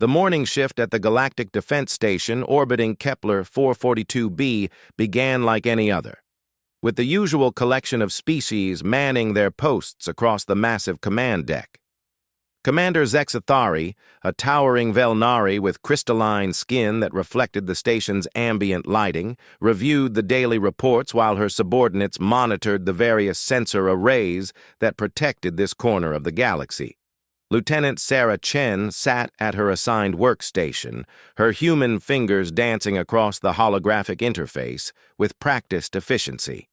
The morning shift at the Galactic Defense Station orbiting Kepler 442b began like any other, with the usual collection of species manning their posts across the massive command deck. Commander Zexathari, a towering Velnari with crystalline skin that reflected the station's ambient lighting, reviewed the daily reports while her subordinates monitored the various sensor arrays that protected this corner of the galaxy. Lieutenant Sarah Chen sat at her assigned workstation, her human fingers dancing across the holographic interface with practiced efficiency.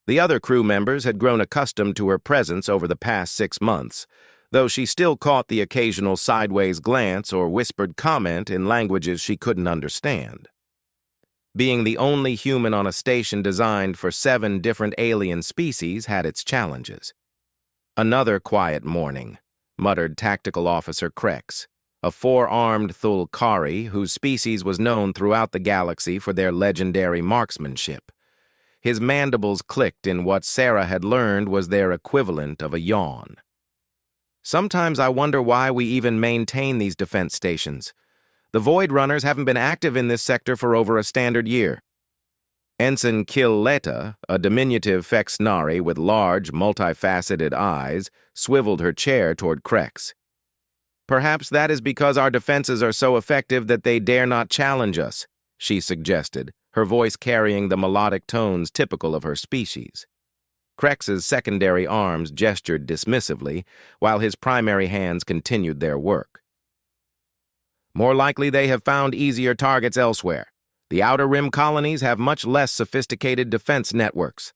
The other crew members had grown accustomed to her presence over the past 6 months, though she still caught the occasional sideways glance or whispered comment in languages she couldn't understand. Being the only human on a station designed for 7 different alien species had its challenges. "Another quiet morning," muttered Tactical Officer Krex, a 4-armed Thulkari whose species was known throughout the galaxy for their legendary marksmanship. His mandibles clicked in what Sarah had learned was their equivalent of a yawn. "Sometimes I wonder why we even maintain these defense stations. The Void Runners haven't been active in this sector for over a standard year." Ensign Killeta, a diminutive Fexnari with large, multifaceted eyes, swiveled her chair toward Krex. "Perhaps that is because our defenses are so effective that they dare not challenge us," she suggested, her voice carrying the melodic tones typical of her species. Krex's secondary arms gestured dismissively, while his primary hands continued their work. "More likely they have found easier targets elsewhere. The Outer Rim colonies have much less sophisticated defense networks."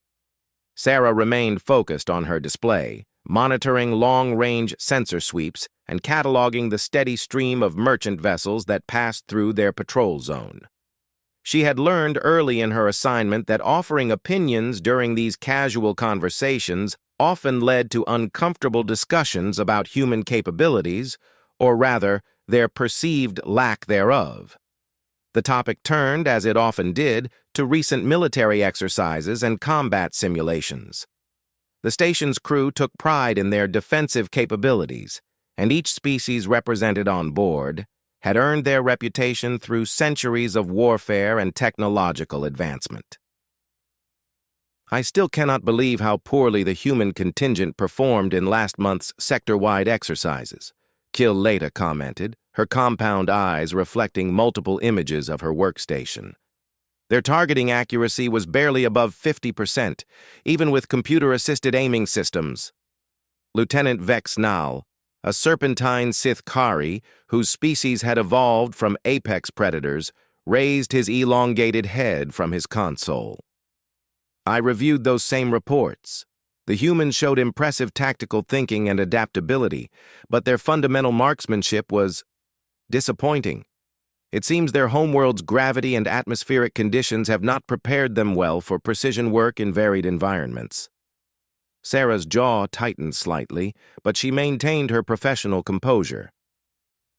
Sarah remained focused on her display, monitoring long-range sensor sweeps and cataloging the steady stream of merchant vessels that passed through their patrol zone. She had learned early in her assignment that offering opinions during these casual conversations often led to uncomfortable discussions about human capabilities, or rather, their perceived lack thereof. The topic turned, as it often did, to recent military exercises and combat simulations. The station's crew took pride in their defensive capabilities, and each species represented on board had earned their reputation through centuries of warfare and technological advancement. "I still cannot believe how poorly the human contingent performed in last month's sector-wide exercises," Killeta commented, her compound eyes reflecting multiple images of her workstation. "Their targeting accuracy was barely above 50%, even with computer-assisted aiming systems." Lieutenant Vex Nal, a serpentine Sithkari whose species had evolved from apex predators, raised his elongated head from his console. "I reviewed those same reports. The humans showed impressive tactical thinking and adaptability, but their fundamental marksmanship was disappointing. It seems their homeworld's gravity and atmospheric conditions have not prepared them well for precision work in varied environments." Sarah's jaw tightened slightly, but she maintained her professional composure.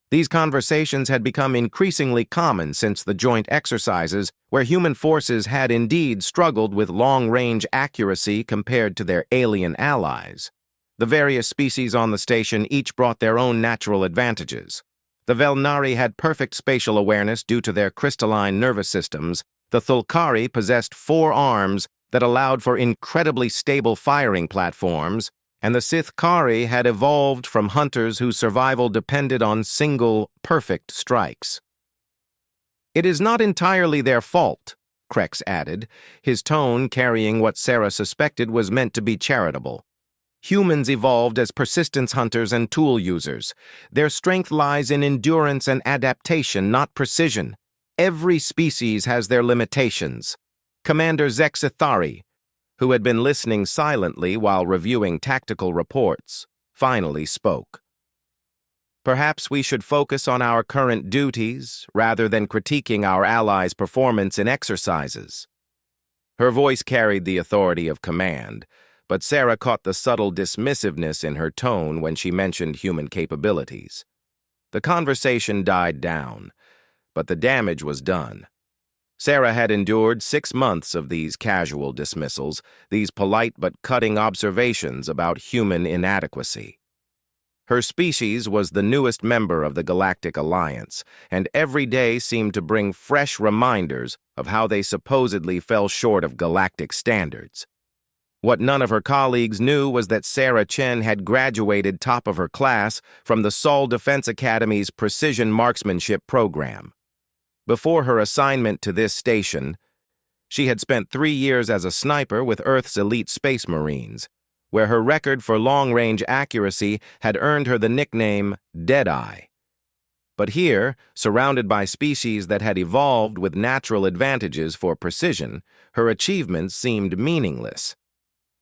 These conversations had become increasingly common since the joint exercises, where human forces had indeed struggled with long-range accuracy compared to their alien allies. The various species on the station each brought their own natural advantages. The Velnari had perfect spatial awareness due to their crystalline nervous systems. The Thulkari possessed 4 arms that allowed for incredibly stable firing platforms, and the Sithkari had evolved from hunters whose survival depended on single, perfect strikes. "It is not entirely their fault," Krex added, his tone carrying what Sarah suspected was meant to be charitable. "Humans evolved as persistence hunters and tool users. Their strength lies in endurance and adaptation, not precision. Every species has their limitations." Commander Zexathari, who had been listening silently while reviewing tactical reports, finally spoke. "Perhaps we should focus on our current duties rather than critiquing our allies' performance in exercises." Her voice carried the authority of command, but Sarah caught the subtle dismissiveness in her tone when she mentioned human capabilities. The conversation died down, but the damage was done. Sarah had endured 6 months of these casual dismissals, these polite but cutting observations about human inadequacy. Her species was the newest member of the Galactic Alliance, and every day seemed to bring fresh reminders of how they supposedly fell short of galactic standards. What none of her colleagues knew was that Sarah Chen had graduated top of her class from the Seoul Defense Academy's Precision Marksmanship program. Before her assignment to this station, she had spent 3 years as a sniper with Earth's elite space marines, where her record for long-range accuracy had earned her the nickname Deadeye. But here, surrounded by species that had evolved with natural advantages for precision, her achievements seemed meaningless.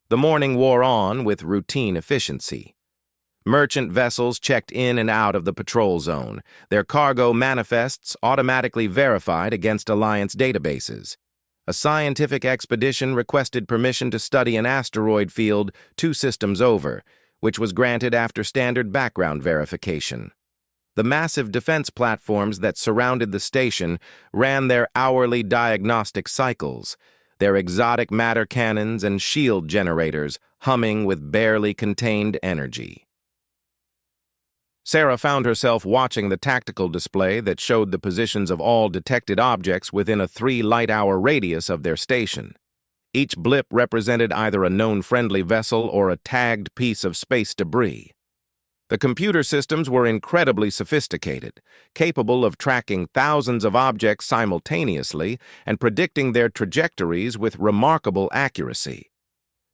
The morning wore on with routine efficiency. Merchant vessels checked in and out of the patrol zone, their cargo manifests automatically verified against Alliance databases. A scientific expedition requested permission to study an asteroid field 2 systems over, which was granted after standard background verification. The massive defense platforms that surrounded the station ran their hourly diagnostic cycles, their exotic matter cannons and shield generators humming with barely contained energy. Sarah found herself watching the tactical display that showed the positions of all detected objects within a 3 light-hour radius of their station. Each blip represented either a known friendly vessel or a tagged piece of space debris. The computer systems were incredibly sophisticated, capable of tracking thousands of objects simultaneously and predicting their trajectories with remarkable accuracy.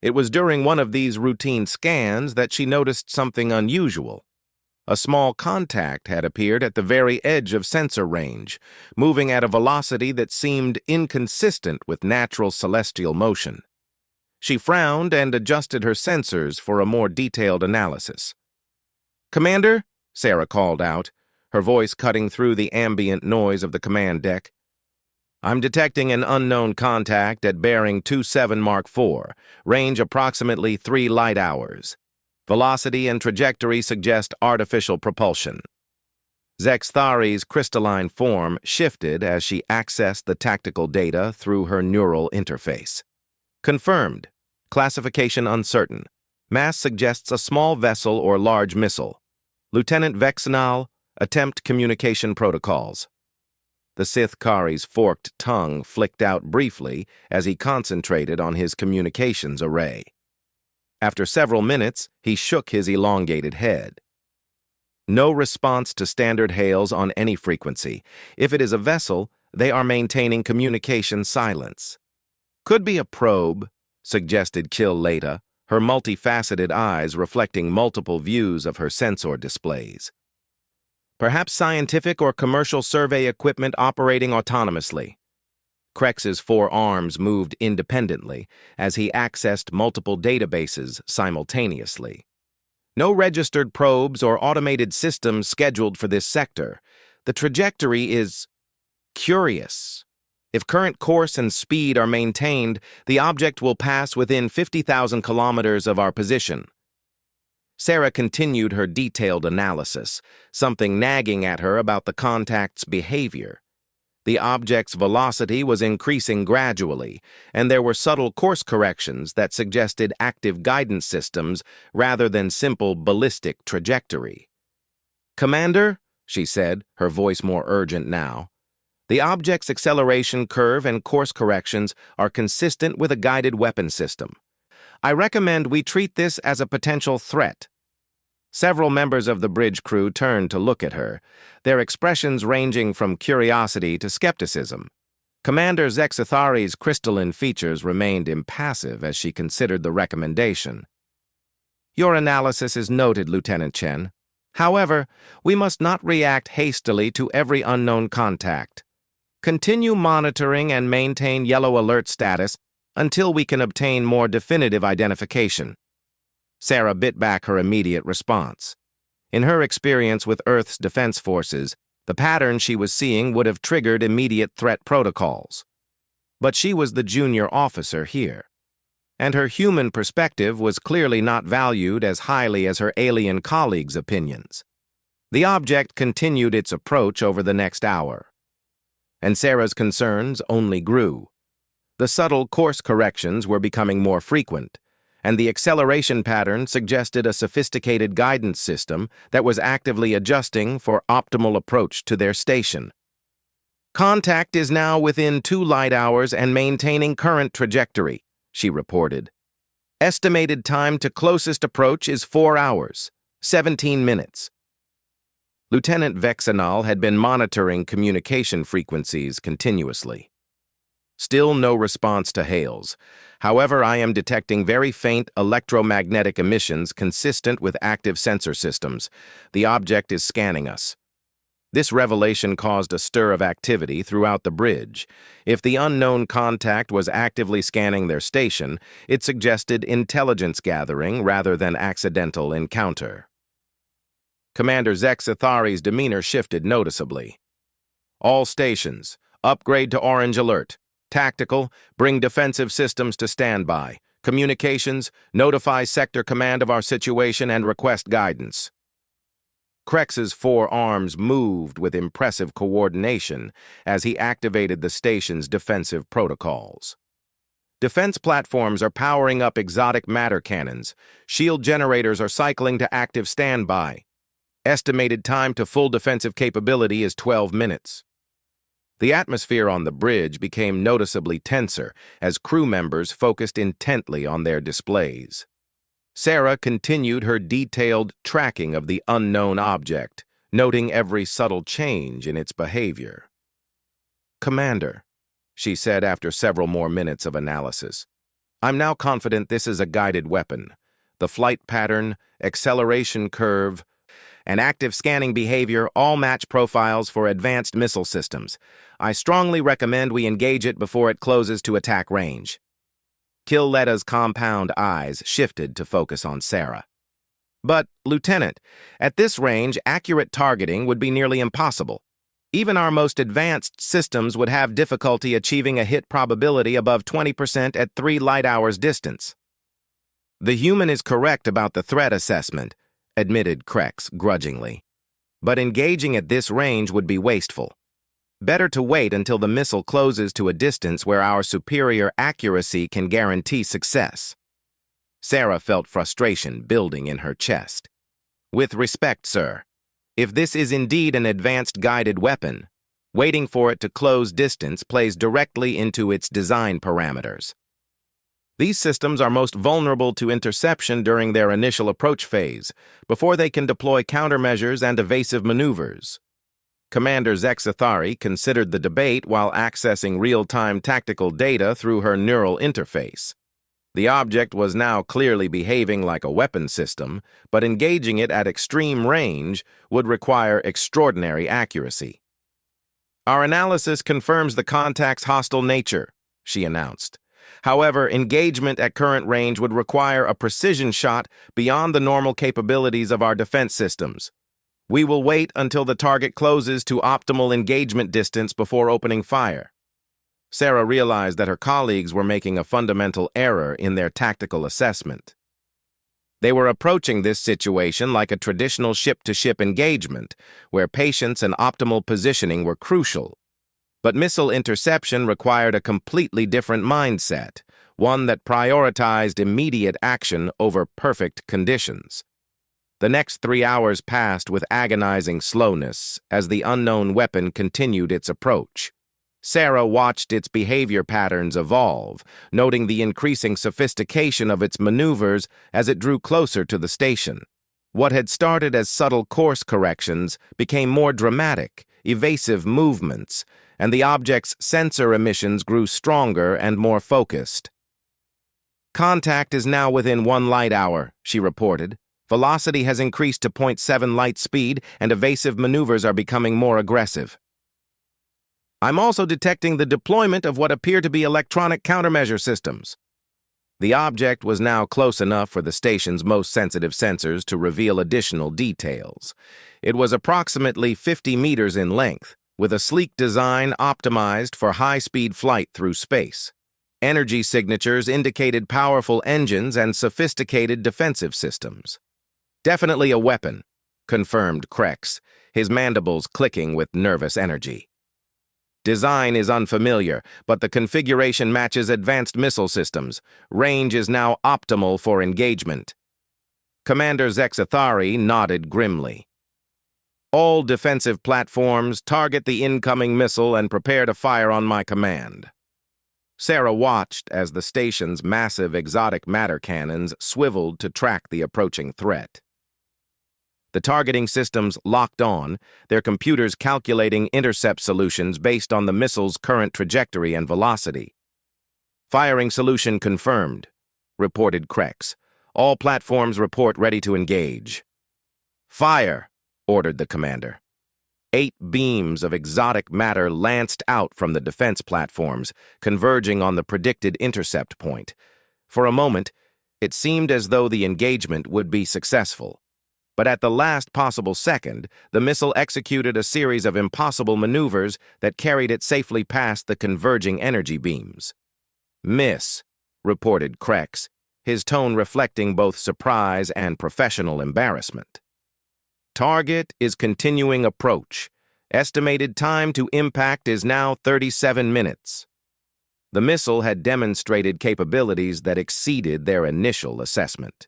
It was during one of these routine scans that she noticed something unusual. A small contact had appeared at the very edge of sensor range, moving at a velocity that seemed inconsistent with natural celestial motion. She frowned and adjusted her sensors for a more detailed analysis. "Commander?" Sarah called out, her voice cutting through the ambient noise of the command deck. "I'm detecting an unknown contact at bearing 27 Mark 4, range approximately 3 light hours. Velocity and trajectory suggest artificial propulsion." Zexthari's crystalline form shifted as she accessed the tactical data through her neural interface. "Confirmed. Classification uncertain. Mass suggests a small vessel or large missile. Lieutenant Vexenal, attempt communication protocols." The Sith Kari's forked tongue flicked out briefly as he concentrated on his communications array. After several minutes, he shook his elongated head. "No response to standard hails on any frequency. If it is a vessel, they are maintaining communication silence." "Could be a probe," suggested Kill Leda, her multifaceted eyes reflecting multiple views of her sensor displays. "Perhaps scientific or commercial survey equipment operating autonomously." Krex's 4 arms moved independently as he accessed multiple databases simultaneously. "No registered probes or automated systems scheduled for this sector. The trajectory is curious. If current course and speed are maintained, the object will pass within 50,000 kilometers of our position." Sarah continued her detailed analysis, something nagging at her about the contact's behavior. The object's velocity was increasing gradually, and there were subtle course corrections that suggested active guidance systems rather than simple ballistic trajectory. "Commander," she said, her voice more urgent now, "the object's acceleration curve and course corrections are consistent with a guided weapon system. I recommend we treat this as a potential threat." Several members of the bridge crew turned to look at her, their expressions ranging from curiosity to skepticism. Commander Zexthari's crystalline features remained impassive as she considered the recommendation. "Your analysis is noted, Lieutenant Chen. However, we must not react hastily to every unknown contact. Continue monitoring and maintain yellow alert status until we can obtain more definitive identification." Sarah bit back her immediate response. In her experience with Earth's defense forces, the pattern she was seeing would have triggered immediate threat protocols. But she was the junior officer here, and her human perspective was clearly not valued as highly as her alien colleagues' opinions. The object continued its approach over the next hour, and Sarah's concerns only grew. The subtle course corrections were becoming more frequent, and the acceleration pattern suggested a sophisticated guidance system that was actively adjusting for optimal approach to their station. "Contact is now within 2 light hours and maintaining current trajectory," she reported. "Estimated time to closest approach is 4 hours, 17 minutes. Lieutenant Vexenal had been monitoring communication frequencies continuously. "Still no response to hails. However, I am detecting very faint electromagnetic emissions consistent with active sensor systems. The object is scanning us." This revelation caused a stir of activity throughout the bridge. If the unknown contact was actively scanning their station, it suggested intelligence gathering rather than accidental encounter. Commander Zexathari's demeanor shifted noticeably. "All stations, upgrade to orange alert. Tactical, bring defensive systems to standby. Communications, notify sector command of our situation and request guidance." Krex's 4 arms moved with impressive coordination as he activated the station's defensive protocols. Defense platforms are powering up exotic matter cannons. Shield generators are cycling to active standby. Estimated time to full defensive capability is 12 minutes. The atmosphere on the bridge became noticeably tenser as crew members focused intently on their displays. Sarah continued her detailed tracking of the unknown object, noting every subtle change in its behavior. "Commander," she said after several more minutes of analysis, "I'm now confident this is a guided weapon. The flight pattern, acceleration curve, and active scanning behavior all match profiles for advanced missile systems. I strongly recommend we engage it before it closes to attack range." Killetta's compound eyes shifted to focus on Sarah. "But, Lieutenant, at this range, accurate targeting would be nearly impossible. Even our most advanced systems would have difficulty achieving a hit probability above 20% at 3 light hours distance." "The human is correct about the threat assessment," admitted Krex grudgingly. "But engaging at this range would be wasteful. Better to wait until the missile closes to a distance where our superior accuracy can guarantee success." Sarah felt frustration building in her chest. "With respect, sir, if this is indeed an advanced guided weapon, waiting for it to close distance plays directly into its design parameters. These systems are most vulnerable to interception during their initial approach phase, before they can deploy countermeasures and evasive maneuvers." Commander Zexathari considered the debate while accessing real-time tactical data through her neural interface. The object was now clearly behaving like a weapon system, but engaging it at extreme range would require extraordinary accuracy. "Our analysis confirms the contact's hostile nature," she announced. "However, engagement at current range would require a precision shot beyond the normal capabilities of our defense systems. We will wait until the target closes to optimal engagement distance before opening fire." Sarah realized that her colleagues were making a fundamental error in their tactical assessment. They were approaching this situation like a traditional ship-to-ship engagement, where patience and optimal positioning were crucial. But missile interception required a completely different mindset, one that prioritized immediate action over perfect conditions. The next 3 hours passed with agonizing slowness as the unknown weapon continued its approach. Sarah watched its behavior patterns evolve, noting the increasing sophistication of its maneuvers as it drew closer to the station. What had started as subtle course corrections became more dramatic, evasive movements, and the object's sensor emissions grew stronger and more focused. "Contact is now within 1 light hour," she reported. "Velocity has increased to 0.7 light speed, and evasive maneuvers are becoming more aggressive. I'm also detecting the deployment of what appear to be electronic countermeasure systems." The object was now close enough for the station's most sensitive sensors to reveal additional details. It was approximately 50 meters in length, with a sleek design optimized for high-speed flight through space. Energy signatures indicated powerful engines and sophisticated defensive systems. "Definitely a weapon," confirmed Krex, his mandibles clicking with nervous energy. Design is unfamiliar, but the configuration matches advanced missile systems. Range is now optimal for engagement. Commander Zexathari nodded grimly. All defensive platforms target the incoming missile and prepare to fire on my command. Sarah watched as the station's massive exotic matter cannons swiveled to track the approaching threat. The targeting systems locked on, their computers calculating intercept solutions based on the missile's current trajectory and velocity. Firing solution confirmed, reported Krex. All platforms report ready to engage. Fire, ordered the commander. 8 beams of exotic matter lanced out from the defense platforms, converging on the predicted intercept point. For a moment, it seemed as though the engagement would be successful. But at the last possible second, the missile executed a series of impossible maneuvers that carried it safely past the converging energy beams. Miss, reported Krex, his tone reflecting both surprise and professional embarrassment. Target is continuing approach. Estimated time to impact is now 37 minutes. The missile had demonstrated capabilities that exceeded their initial assessment.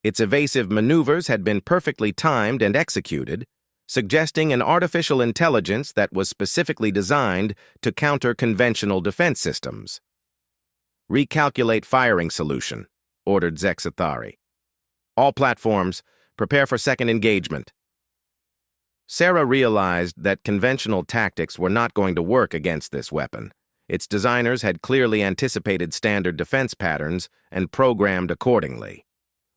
Its evasive maneuvers had been perfectly timed and executed, suggesting an artificial intelligence that was specifically designed to counter conventional defense systems. Recalculate firing solution, ordered Zexathari. All platforms, prepare for second engagement. Sarah realized that conventional tactics were not going to work against this weapon. Its designers had clearly anticipated standard defense patterns and programmed accordingly.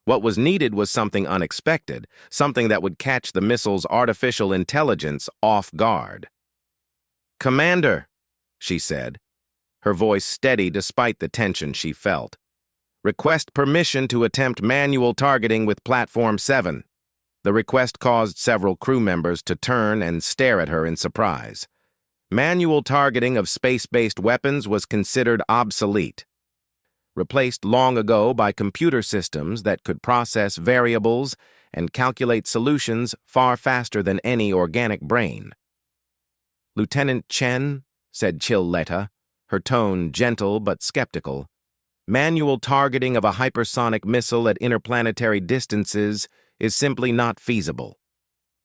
What was needed was something unexpected, something that would catch the missile's artificial intelligence off guard. "Commander," she said, her voice steady despite the tension she felt. "Request permission to attempt manual targeting with Platform 7. The request caused several crew members to turn and stare at her in surprise. Manual targeting of space-based weapons was considered obsolete, replaced long ago by computer systems that could process variables and calculate solutions far faster than any organic brain. "Lieutenant Chen," said Chilletta, her tone gentle but skeptical, "manual targeting of a hypersonic missile at interplanetary distances is simply not feasible.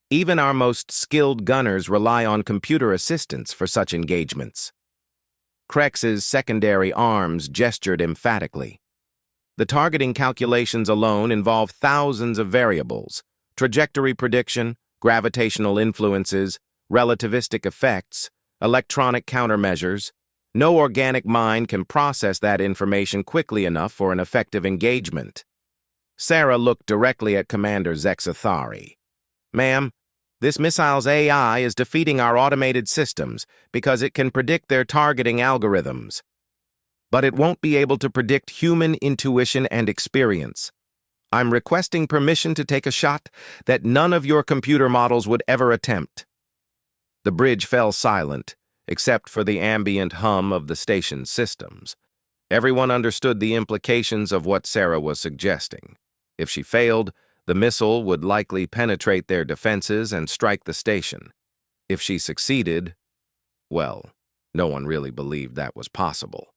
Even our most skilled gunners rely on computer assistance for such engagements." Krex's secondary arms gestured emphatically. The targeting calculations alone involve thousands of variables: trajectory prediction, gravitational influences, relativistic effects, electronic countermeasures. No organic mind can process that information quickly enough for an effective engagement. Sarah looked directly at Commander Zexathari. "Ma'am, this missile's AI is defeating our automated systems because it can predict their targeting algorithms. But it won't be able to predict human intuition and experience. I'm requesting permission to take a shot that none of your computer models would ever attempt." The bridge fell silent, except for the ambient hum of the station's systems. Everyone understood the implications of what Sarah was suggesting. If she failed, the missile would likely penetrate their defenses and strike the station. If she succeeded, well, no one really believed that was possible.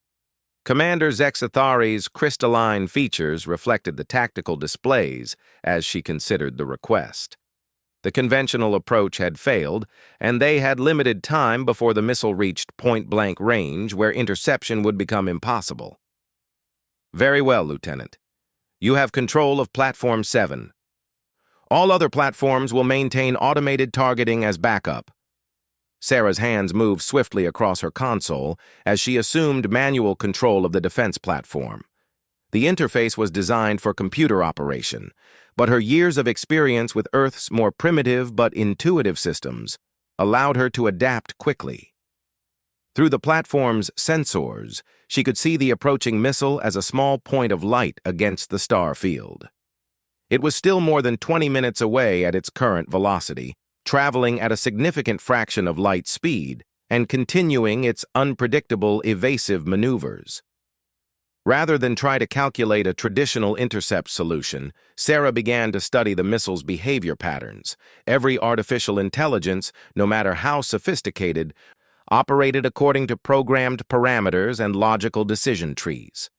Commander Zexathari's crystalline features reflected the tactical displays as she considered the request. The conventional approach had failed, and they had limited time before the missile reached point-blank range where interception would become impossible. "Very well, Lieutenant. You have control of Platform 7. All other platforms will maintain automated targeting as backup." Sarah's hands moved swiftly across her console as she assumed manual control of the defense platform. The interface was designed for computer operation, but her years of experience with Earth's more primitive but intuitive systems allowed her to adapt quickly. Through the platform's sensors, she could see the approaching missile as a small point of light against the star field. It was still more than 20 minutes away at its current velocity, traveling at a significant fraction of light speed and continuing its unpredictable evasive maneuvers. Rather than try to calculate a traditional intercept solution, Sarah began to study the missile's behavior patterns. Every artificial intelligence, no matter how sophisticated, operated according to programmed parameters and logical decision trees.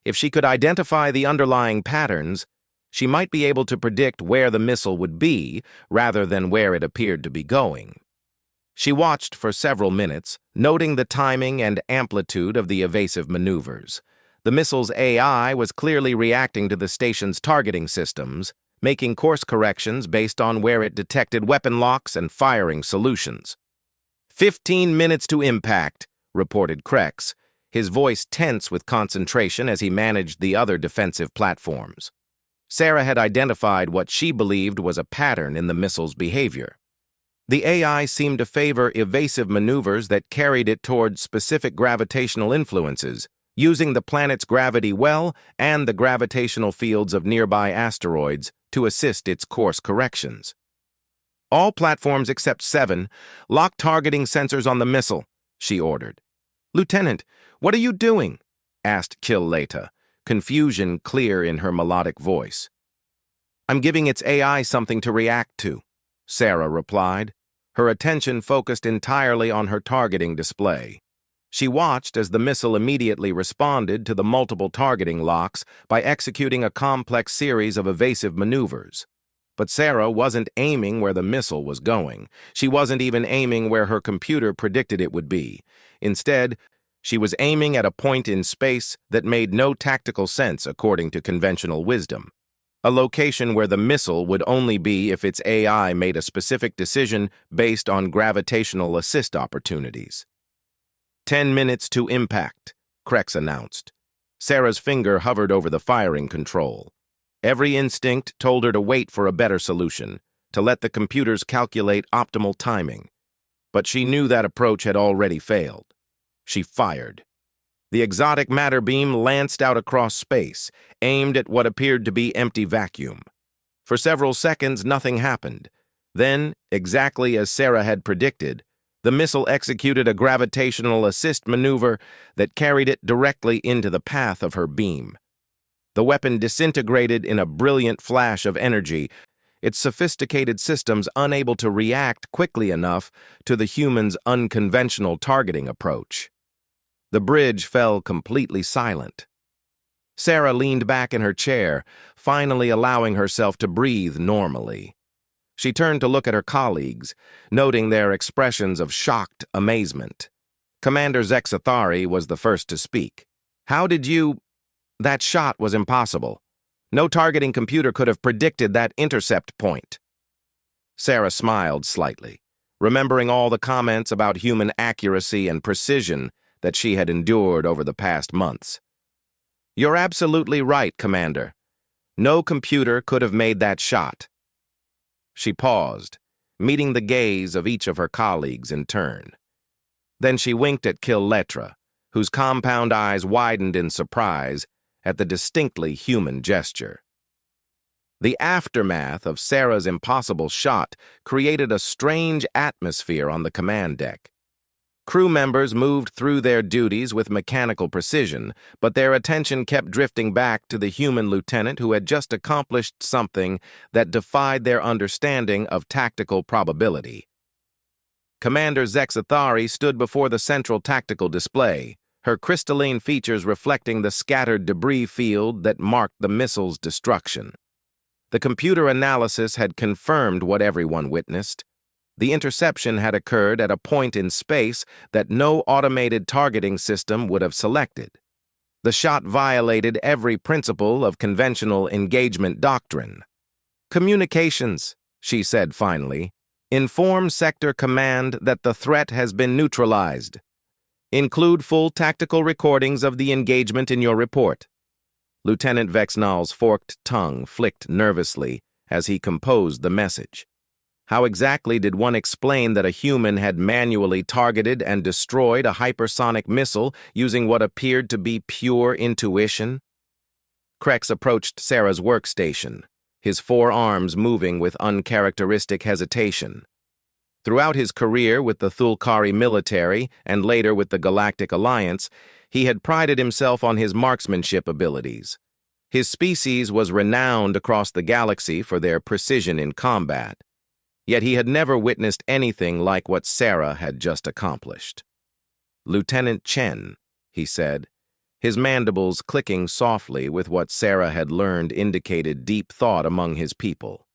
If she could identify the underlying patterns, she might be able to predict where the missile would be rather than where it appeared to be going. She watched for several minutes, noting the timing and amplitude of the evasive maneuvers. The missile's AI was clearly reacting to the station's targeting systems, making course corrections based on where it detected weapon locks and firing solutions. 15 minutes to impact, reported Krex, his voice tense with concentration as he managed the other defensive platforms. Sarah had identified what she believed was a pattern in the missile's behavior. The AI seemed to favor evasive maneuvers that carried it toward specific gravitational influences, using the planet's gravity well and the gravitational fields of nearby asteroids to assist its course corrections. All platforms except 7 lock targeting sensors on the missile, she ordered. Lieutenant, what are you doing? Asked Killeta, confusion clear in her melodic voice. I'm giving its AI something to react to, Sarah replied, her attention focused entirely on her targeting display. She watched as the missile immediately responded to the multiple targeting locks by executing a complex series of evasive maneuvers. But Sarah wasn't aiming where the missile was going. She wasn't even aiming where her computer predicted it would be. Instead, she was aiming at a point in space that made no tactical sense according to conventional wisdom. A location where the missile would only be if its AI made a specific decision based on gravitational assist opportunities. 10 minutes to impact, Krex announced. Sarah's finger hovered over the firing control. Every instinct told her to wait for a better solution, to let the computers calculate optimal timing. But she knew that approach had already failed. She fired. The exotic matter beam lanced out across space, aimed at what appeared to be empty vacuum. For several seconds, nothing happened. Then, exactly as Sarah had predicted, the missile executed a gravitational assist maneuver that carried it directly into the path of her beam. The weapon disintegrated in a brilliant flash of energy, its sophisticated systems unable to react quickly enough to the human's unconventional targeting approach. The bridge fell completely silent. Sarah leaned back in her chair, finally allowing herself to breathe normally. She turned to look at her colleagues, noting their expressions of shocked amazement. Commander Zexathari was the first to speak. How did you... That shot was impossible. No targeting computer could have predicted that intercept point. Sarah smiled slightly, remembering all the comments about human accuracy and precision that she had endured over the past months. You're absolutely right, Commander. No computer could have made that shot. She paused, meeting the gaze of each of her colleagues in turn. Then she winked at Killeta, whose compound eyes widened in surprise at the distinctly human gesture. The aftermath of Sarah's impossible shot created a strange atmosphere on the command deck. Crew members moved through their duties with mechanical precision, but their attention kept drifting back to the human lieutenant who had just accomplished something that defied their understanding of tactical probability. Commander Zexathari stood before the central tactical display, her crystalline features reflecting the scattered debris field that marked the missile's destruction. The computer analysis had confirmed what everyone witnessed. The interception had occurred at a point in space that no automated targeting system would have selected. The shot violated every principle of conventional engagement doctrine. Communications, she said finally, inform Sector Command that the threat has been neutralized. Include full tactical recordings of the engagement in your report. Lieutenant Vexnal's forked tongue flicked nervously as he composed the message. How exactly did one explain that a human had manually targeted and destroyed a hypersonic missile using what appeared to be pure intuition? Krex approached Sarah's workstation, his forearms moving with uncharacteristic hesitation. Throughout his career with the Thulkari military and later with the Galactic Alliance, he had prided himself on his marksmanship abilities. His species was renowned across the galaxy for their precision in combat. Yet he had never witnessed anything like what Sarah had just accomplished. "Lieutenant Chen," he said, his mandibles clicking softly with what Sarah had learned indicated deep thought among his people.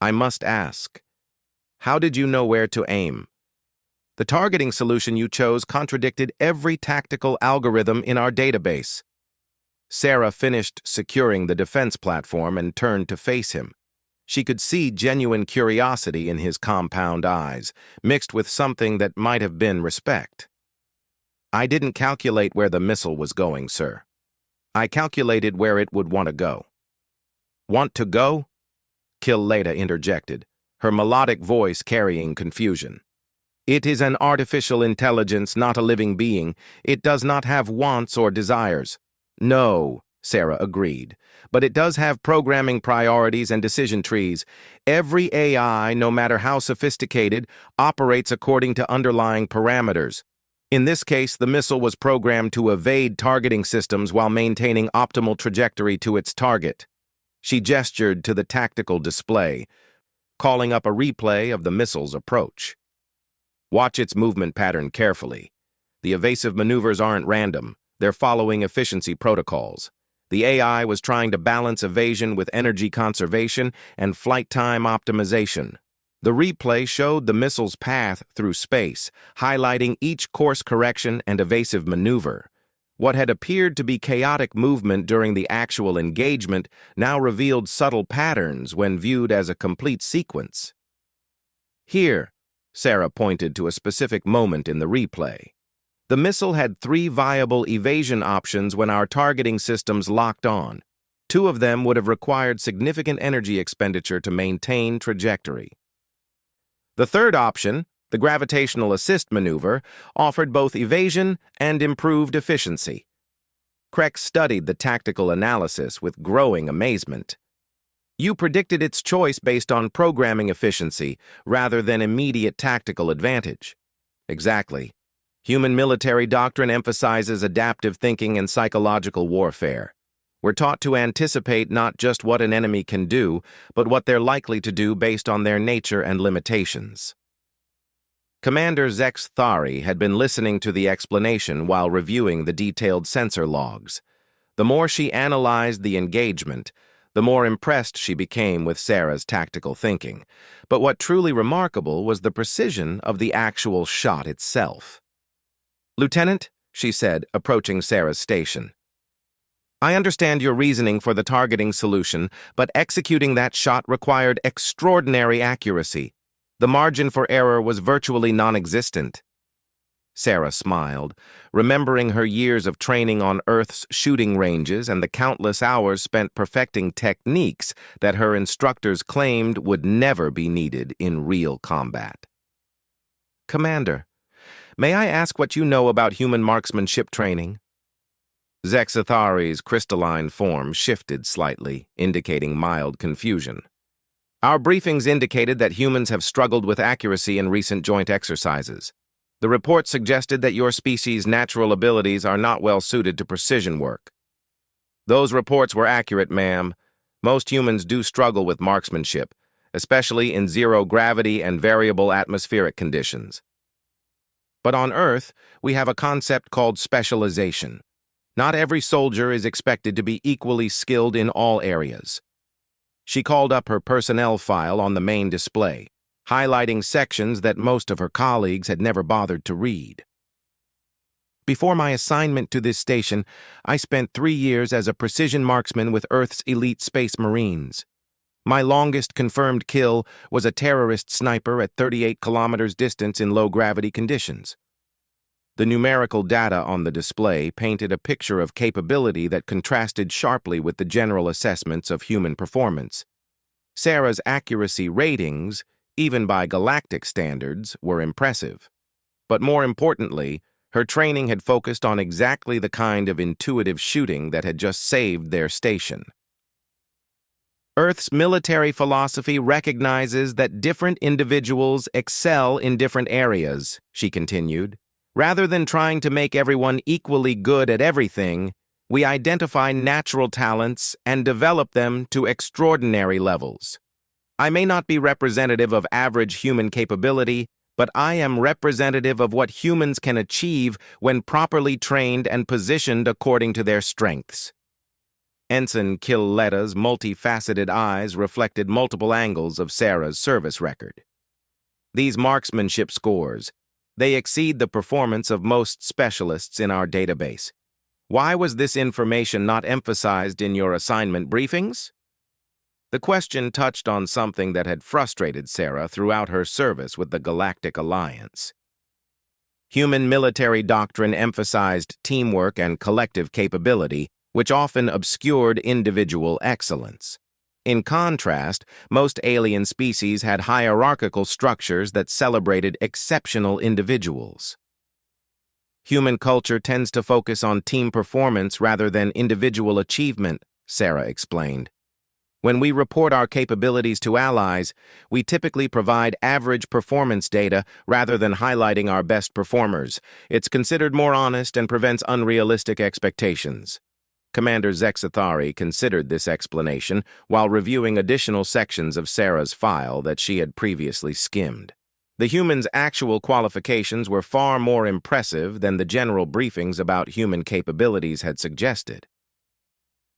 "I must ask, how did you know where to aim? The targeting solution you chose contradicted every tactical algorithm in our database." Sarah finished securing the defense platform and turned to face him. She could see genuine curiosity in his compound eyes, mixed with something that might have been respect. "I didn't calculate where the missile was going, sir. I calculated where it would want to go." "Want to go?" Killeda interjected, her melodic voice carrying confusion. "It is an artificial intelligence, not a living being. It does not have wants or desires." "No," Sarah agreed, "but it does have programming priorities and decision trees. Every AI, no matter how sophisticated, operates according to underlying parameters. In this case, the missile was programmed to evade targeting systems while maintaining optimal trajectory to its target." She gestured to the tactical display, calling up a replay of the missile's approach. "Watch its movement pattern carefully. The evasive maneuvers aren't random. They're following efficiency protocols. The AI was trying to balance evasion with energy conservation and flight time optimization." The replay showed the missile's path through space, highlighting each course correction and evasive maneuver. What had appeared to be chaotic movement during the actual engagement now revealed subtle patterns when viewed as a complete sequence. "Here," Sarah pointed to a specific moment in the replay. "The missile had 3 viable evasion options when our targeting systems locked on. 2 of them would have required significant energy expenditure to maintain trajectory. The third option, the gravitational assist maneuver, offered both evasion and improved efficiency." Kreck studied the tactical analysis with growing amazement. "You predicted its choice based on programming efficiency rather than immediate tactical advantage." "Exactly. Human military doctrine emphasizes adaptive thinking and psychological warfare. We're taught to anticipate not just what an enemy can do, but what they're likely to do based on their nature and limitations." Commander Zex Thari had been listening to the explanation while reviewing the detailed sensor logs. The more she analyzed the engagement, the more impressed she became with Sarah's tactical thinking. But what truly remarkable was the precision of the actual shot itself. "Lieutenant," she said, approaching Sarah's station, "I understand your reasoning for the targeting solution, but executing that shot required extraordinary accuracy. The margin for error was virtually non-existent." Sarah smiled, remembering her years of training on Earth's shooting ranges and the countless hours spent perfecting techniques that her instructors claimed would never be needed in real combat. "Commander, may I ask what you know about human marksmanship training?" Zexathari's crystalline form shifted slightly, indicating mild confusion. "Our briefings indicated that humans have struggled with accuracy in recent joint exercises. The report suggested that your species' natural abilities are not well suited to precision work." "Those reports were accurate, ma'am. Most humans do struggle with marksmanship, especially in zero-gravity and variable atmospheric conditions. But on Earth, we have a concept called specialization. Not every soldier is expected to be equally skilled in all areas." She called up her personnel file on the main display, highlighting sections that most of her colleagues had never bothered to read. "Before my assignment to this station, I spent 3 years as a precision marksman with Earth's elite Space Marines. My longest confirmed kill was a terrorist sniper at 38 kilometers distance in low-gravity conditions." The numerical data on the display painted a picture of capability that contrasted sharply with the general assessments of human performance. Sarah's accuracy ratings, even by galactic standards, were impressive. But more importantly, her training had focused on exactly the kind of intuitive shooting that had just saved their station. "Earth's military philosophy recognizes that different individuals excel in different areas," she continued. "Rather than trying to make everyone equally good at everything, we identify natural talents and develop them to extraordinary levels. I may not be representative of average human capability, but I am representative of what humans can achieve when properly trained and positioned according to their strengths. Ensign Killetta's multifaceted eyes reflected multiple angles of Sarah's service record. These marksmanship scores, they exceed the performance of most specialists in our database. Why was this information not emphasized in your assignment briefings? The question touched on something that had frustrated Sarah throughout her service with the Galactic Alliance. Human military doctrine emphasized teamwork and collective capability, which often obscured individual excellence. In contrast, most alien species had hierarchical structures that celebrated exceptional individuals. Human culture tends to focus on team performance rather than individual achievement, Sarah explained. When we report our capabilities to allies, we typically provide average performance data rather than highlighting our best performers. It's considered more honest and prevents unrealistic expectations. Commander Zexathari considered this explanation while reviewing additional sections of Sarah's file that she had previously skimmed. The humans' actual qualifications were far more impressive than the general briefings about human capabilities had suggested.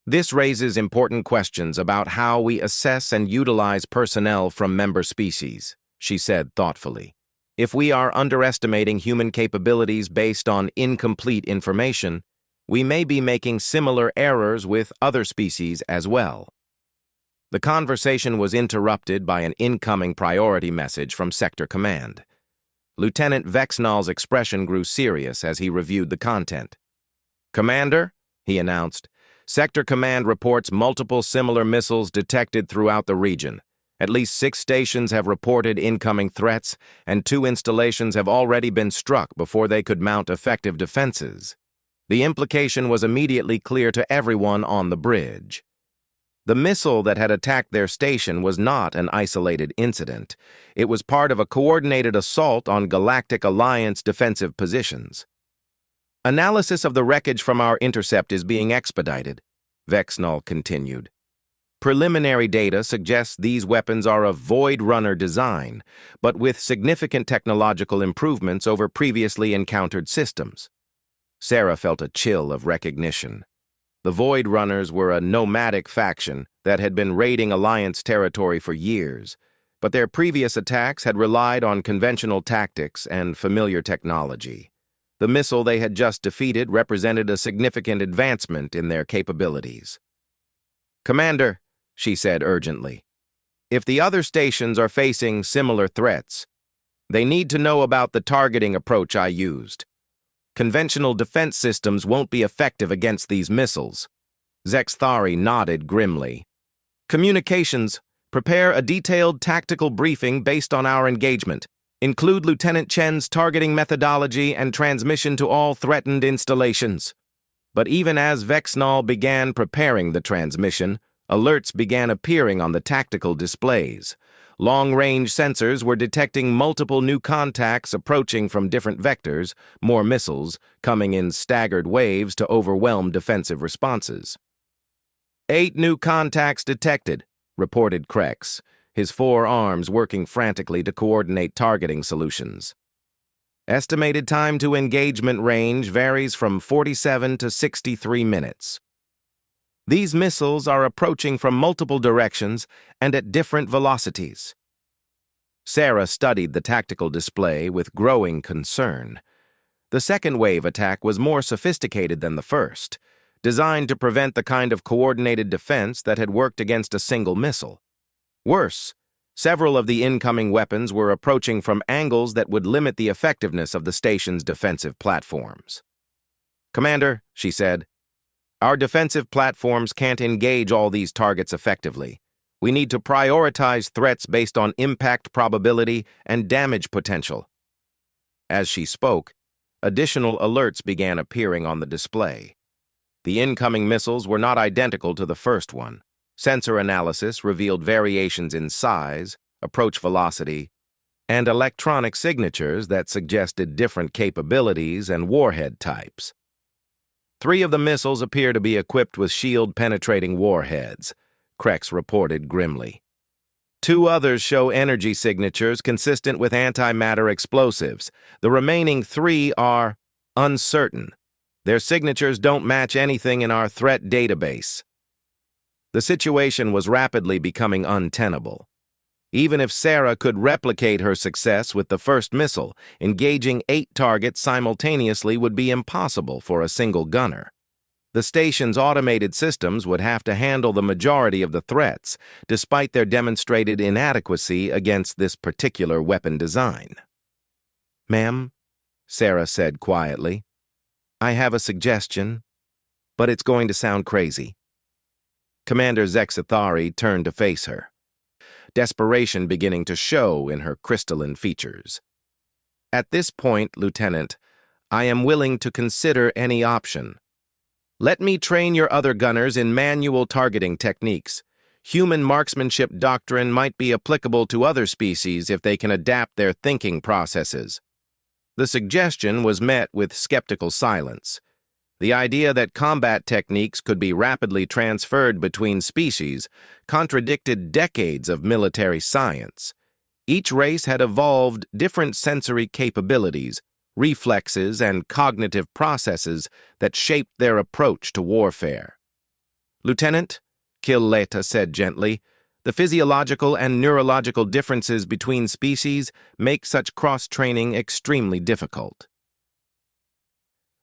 This raises important questions about how we assess and utilize personnel from member species, she said thoughtfully. If we are underestimating human capabilities based on incomplete information, we may be making similar errors with other species as well. The conversation was interrupted by an incoming priority message from Sector Command. Lieutenant Vexnall's expression grew serious as he reviewed the content. "Commander," he announced, "Sector Command reports multiple similar missiles detected throughout the region. At least 6 stations have reported incoming threats, and 2 installations have already been struck before they could mount effective defenses." The implication was immediately clear to everyone on the bridge. The missile that had attacked their station was not an isolated incident. It was part of a coordinated assault on Galactic Alliance defensive positions. "Analysis of the wreckage from our intercept is being expedited," Vexnall continued. "Preliminary data suggests these weapons are of Void Runner design, but with significant technological improvements over previously encountered systems." Sarah felt a chill of recognition. The Void Runners were a nomadic faction that had been raiding Alliance territory for years, but their previous attacks had relied on conventional tactics and familiar technology. The missile they had just defeated represented a significant advancement in their capabilities. "Commander," she said urgently, "if the other stations are facing similar threats, they need to know about the targeting approach I used. Conventional defense systems won't be effective against these missiles." Zexathari nodded grimly. "Communications, prepare a detailed tactical briefing based on our engagement. Include Lieutenant Chen's targeting methodology and transmission to all threatened installations." But even as Vexnall began preparing the transmission, alerts began appearing on the tactical displays. Long-range sensors were detecting multiple new contacts approaching from different vectors, more missiles, coming in staggered waves to overwhelm defensive responses. 8 new contacts detected, reported Krex, his 4 arms working frantically to coordinate targeting solutions. Estimated time to engagement range varies from 47 to 63 minutes. These missiles are approaching from multiple directions and at different velocities. Sarah studied the tactical display with growing concern. The second wave attack was more sophisticated than the first, designed to prevent the kind of coordinated defense that had worked against a single missile. Worse, several of the incoming weapons were approaching from angles that would limit the effectiveness of the station's defensive platforms. "Commander," she said, "our defensive platforms can't engage all these targets effectively. We need to prioritize threats based on impact probability and damage potential." As she spoke, additional alerts began appearing on the display. The incoming missiles were not identical to the first one. Sensor analysis revealed variations in size, approach velocity, and electronic signatures that suggested different capabilities and warhead types. 3 of the missiles appear to be equipped with shield-penetrating warheads, Krex reported grimly. Two others show energy signatures consistent with antimatter explosives. The remaining three are uncertain. Their signatures don't match anything in our threat database. The situation was rapidly becoming untenable. Even if Sarah could replicate her success with the first missile, engaging 8 targets simultaneously would be impossible for a single gunner. The station's automated systems would have to handle the majority of the threats, despite their demonstrated inadequacy against this particular weapon design. "Ma'am," Sarah said quietly, "I have a suggestion, but it's going to sound crazy." Commander Zexathari turned to face her, desperation beginning to show in her crystalline features. "At this point, Lieutenant, I am willing to consider any option. Let me train your other gunners in manual targeting techniques. Human marksmanship doctrine might be applicable to other species if they can adapt their thinking processes." The suggestion was met with skeptical silence. The idea that combat techniques could be rapidly transferred between species contradicted decades of military science. Each race had evolved different sensory capabilities, reflexes, and cognitive processes that shaped their approach to warfare. "Lieutenant," Killeta said gently, "the physiological and neurological differences between species make such cross-training extremely difficult.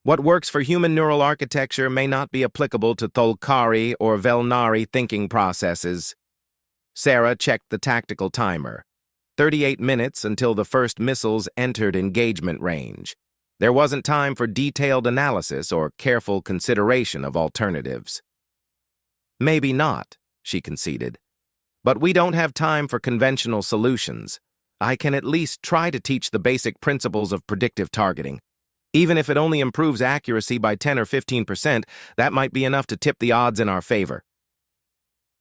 What works for human neural architecture may not be applicable to Tholkari or Velnari thinking processes." Sarah checked the tactical timer. 38 minutes until the first missiles entered engagement range. There wasn't time for detailed analysis or careful consideration of alternatives. "Maybe not," she conceded. "But we don't have time for conventional solutions. I can at least try to teach the basic principles of predictive targeting. Even if it only improves accuracy by 10 or 15%, that might be enough to tip the odds in our favor."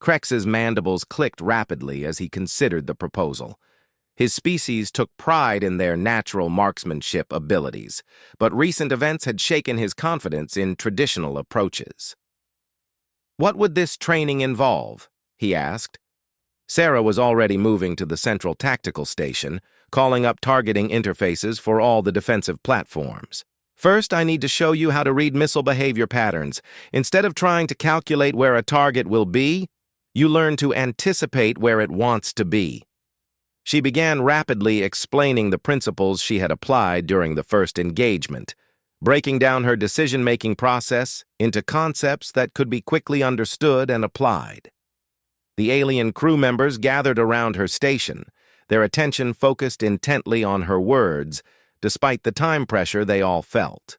Krex's mandibles clicked rapidly as he considered the proposal. His species took pride in their natural marksmanship abilities, but recent events had shaken his confidence in traditional approaches. "What would this training involve?" he asked. Sarah was already moving to the central tactical station, calling up targeting interfaces for all the defensive platforms. "First, I need to show you how to read missile behavior patterns. Instead of trying to calculate where a target will be, you learn to anticipate where it wants to be." She began rapidly explaining the principles she had applied during the first engagement, breaking down her decision-making process into concepts that could be quickly understood and applied. The alien crew members gathered around her station, their attention focused intently on her words, despite the time pressure they all felt.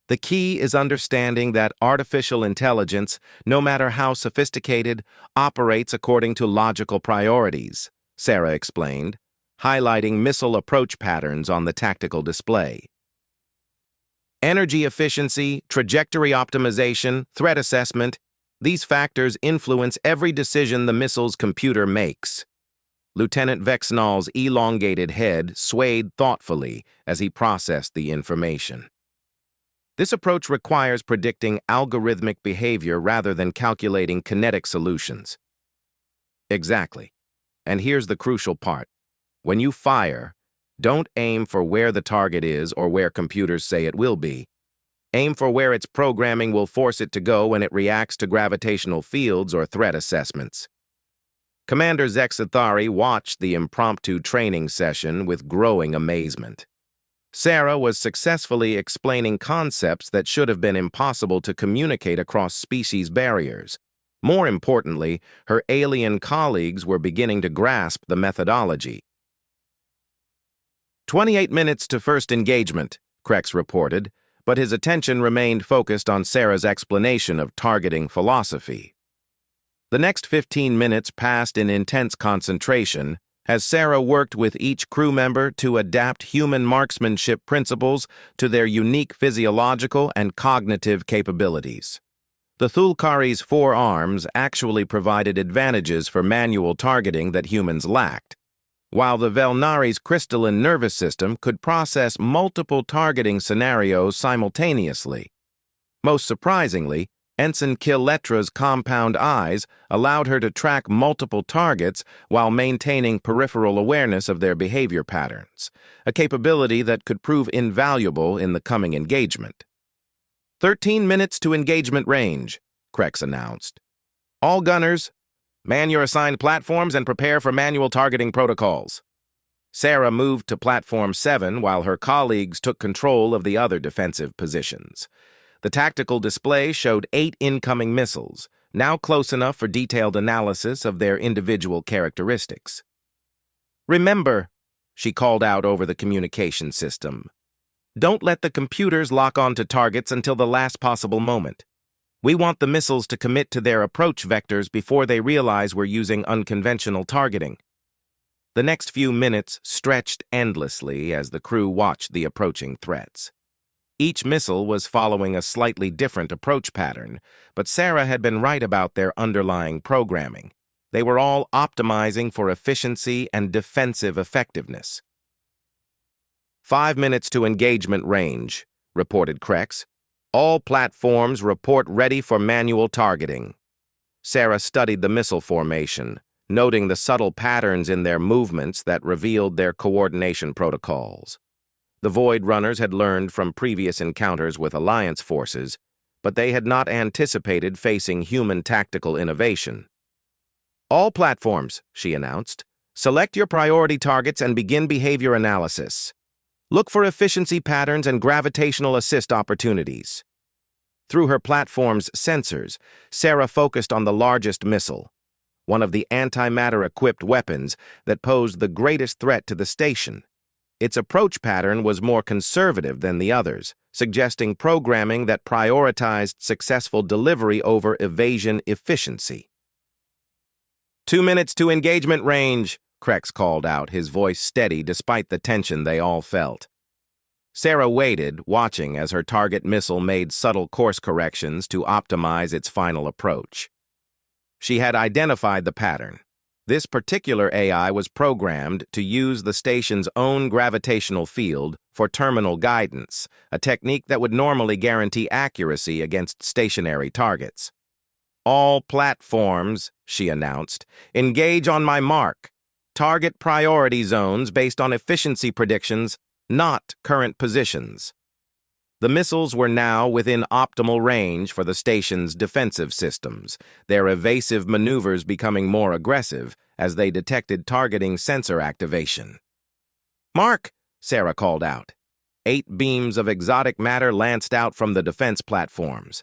"The key is understanding that artificial intelligence, no matter how sophisticated, operates according to logical priorities," Sarah explained, highlighting missile approach patterns on the tactical display. "Energy efficiency, trajectory optimization, threat assessment, these factors influence every decision the missile's computer makes." Lieutenant Vexnall's elongated head swayed thoughtfully as he processed the information. "This approach requires predicting algorithmic behavior rather than calculating kinetic solutions." "Exactly. And here's the crucial part. When you fire, don't aim for where the target is or where computers say it will be. Aim for where its programming will force it to go when it reacts to gravitational fields or threat assessments." Commander Zexathari watched the impromptu training session with growing amazement. Sarah was successfully explaining concepts that should have been impossible to communicate across species barriers. More importantly, her alien colleagues were beginning to grasp the methodology. 28 minutes to first engagement, Krex reported, but his attention remained focused on Sarah's explanation of targeting philosophy. The next 15 minutes passed in intense concentration as Sarah worked with each crew member to adapt human marksmanship principles to their unique physiological and cognitive capabilities. The Thulkari's 4 arms actually provided advantages for manual targeting that humans lacked, while the Velnari's crystalline nervous system could process multiple targeting scenarios simultaneously. Most surprisingly, Ensign Killetra's compound eyes allowed her to track multiple targets while maintaining peripheral awareness of their behavior patterns, a capability that could prove invaluable in the coming engagement. 13 minutes to engagement range, Krex announced. All gunners, man your assigned platforms and prepare for manual targeting protocols. Sarah moved to Platform 7 while her colleagues took control of the other defensive positions. The tactical display showed 8 incoming missiles, now close enough for detailed analysis of their individual characteristics. Remember, she called out over the communication system, don't let the computers lock onto targets until the last possible moment. We want the missiles to commit to their approach vectors before they realize we're using unconventional targeting. The next few minutes stretched endlessly as the crew watched the approaching threats. Each missile was following a slightly different approach pattern, but Sarah had been right about their underlying programming. They were all optimizing for efficiency and defensive effectiveness. 5 minutes to engagement range, reported Krex. All platforms report ready for manual targeting. Sarah studied the missile formation, noting the subtle patterns in their movements that revealed their coordination protocols. The Void Runners had learned from previous encounters with Alliance forces, but they had not anticipated facing human tactical innovation. All platforms, she announced, select your priority targets and begin behavior analysis. Look for efficiency patterns and gravitational assist opportunities. Through her platform's sensors, Sarah focused on the largest missile, one of the antimatter-equipped weapons that posed the greatest threat to the station. Its approach pattern was more conservative than the others, suggesting programming that prioritized successful delivery over evasion efficiency. 2 minutes to engagement range, Krex called out, his voice steady despite the tension they all felt. Sarah waited, watching as her target missile made subtle course corrections to optimize its final approach. She had identified the pattern. This particular AI was programmed to use the station's own gravitational field for terminal guidance, a technique that would normally guarantee accuracy against stationary targets. All platforms, she announced, engage on my mark. Target priority zones based on efficiency predictions, not current positions. The missiles were now within optimal range for the station's defensive systems, their evasive maneuvers becoming more aggressive as they detected targeting sensor activation. "Mark!" Sarah called out. 8 beams of exotic matter lanced out from the defense platforms,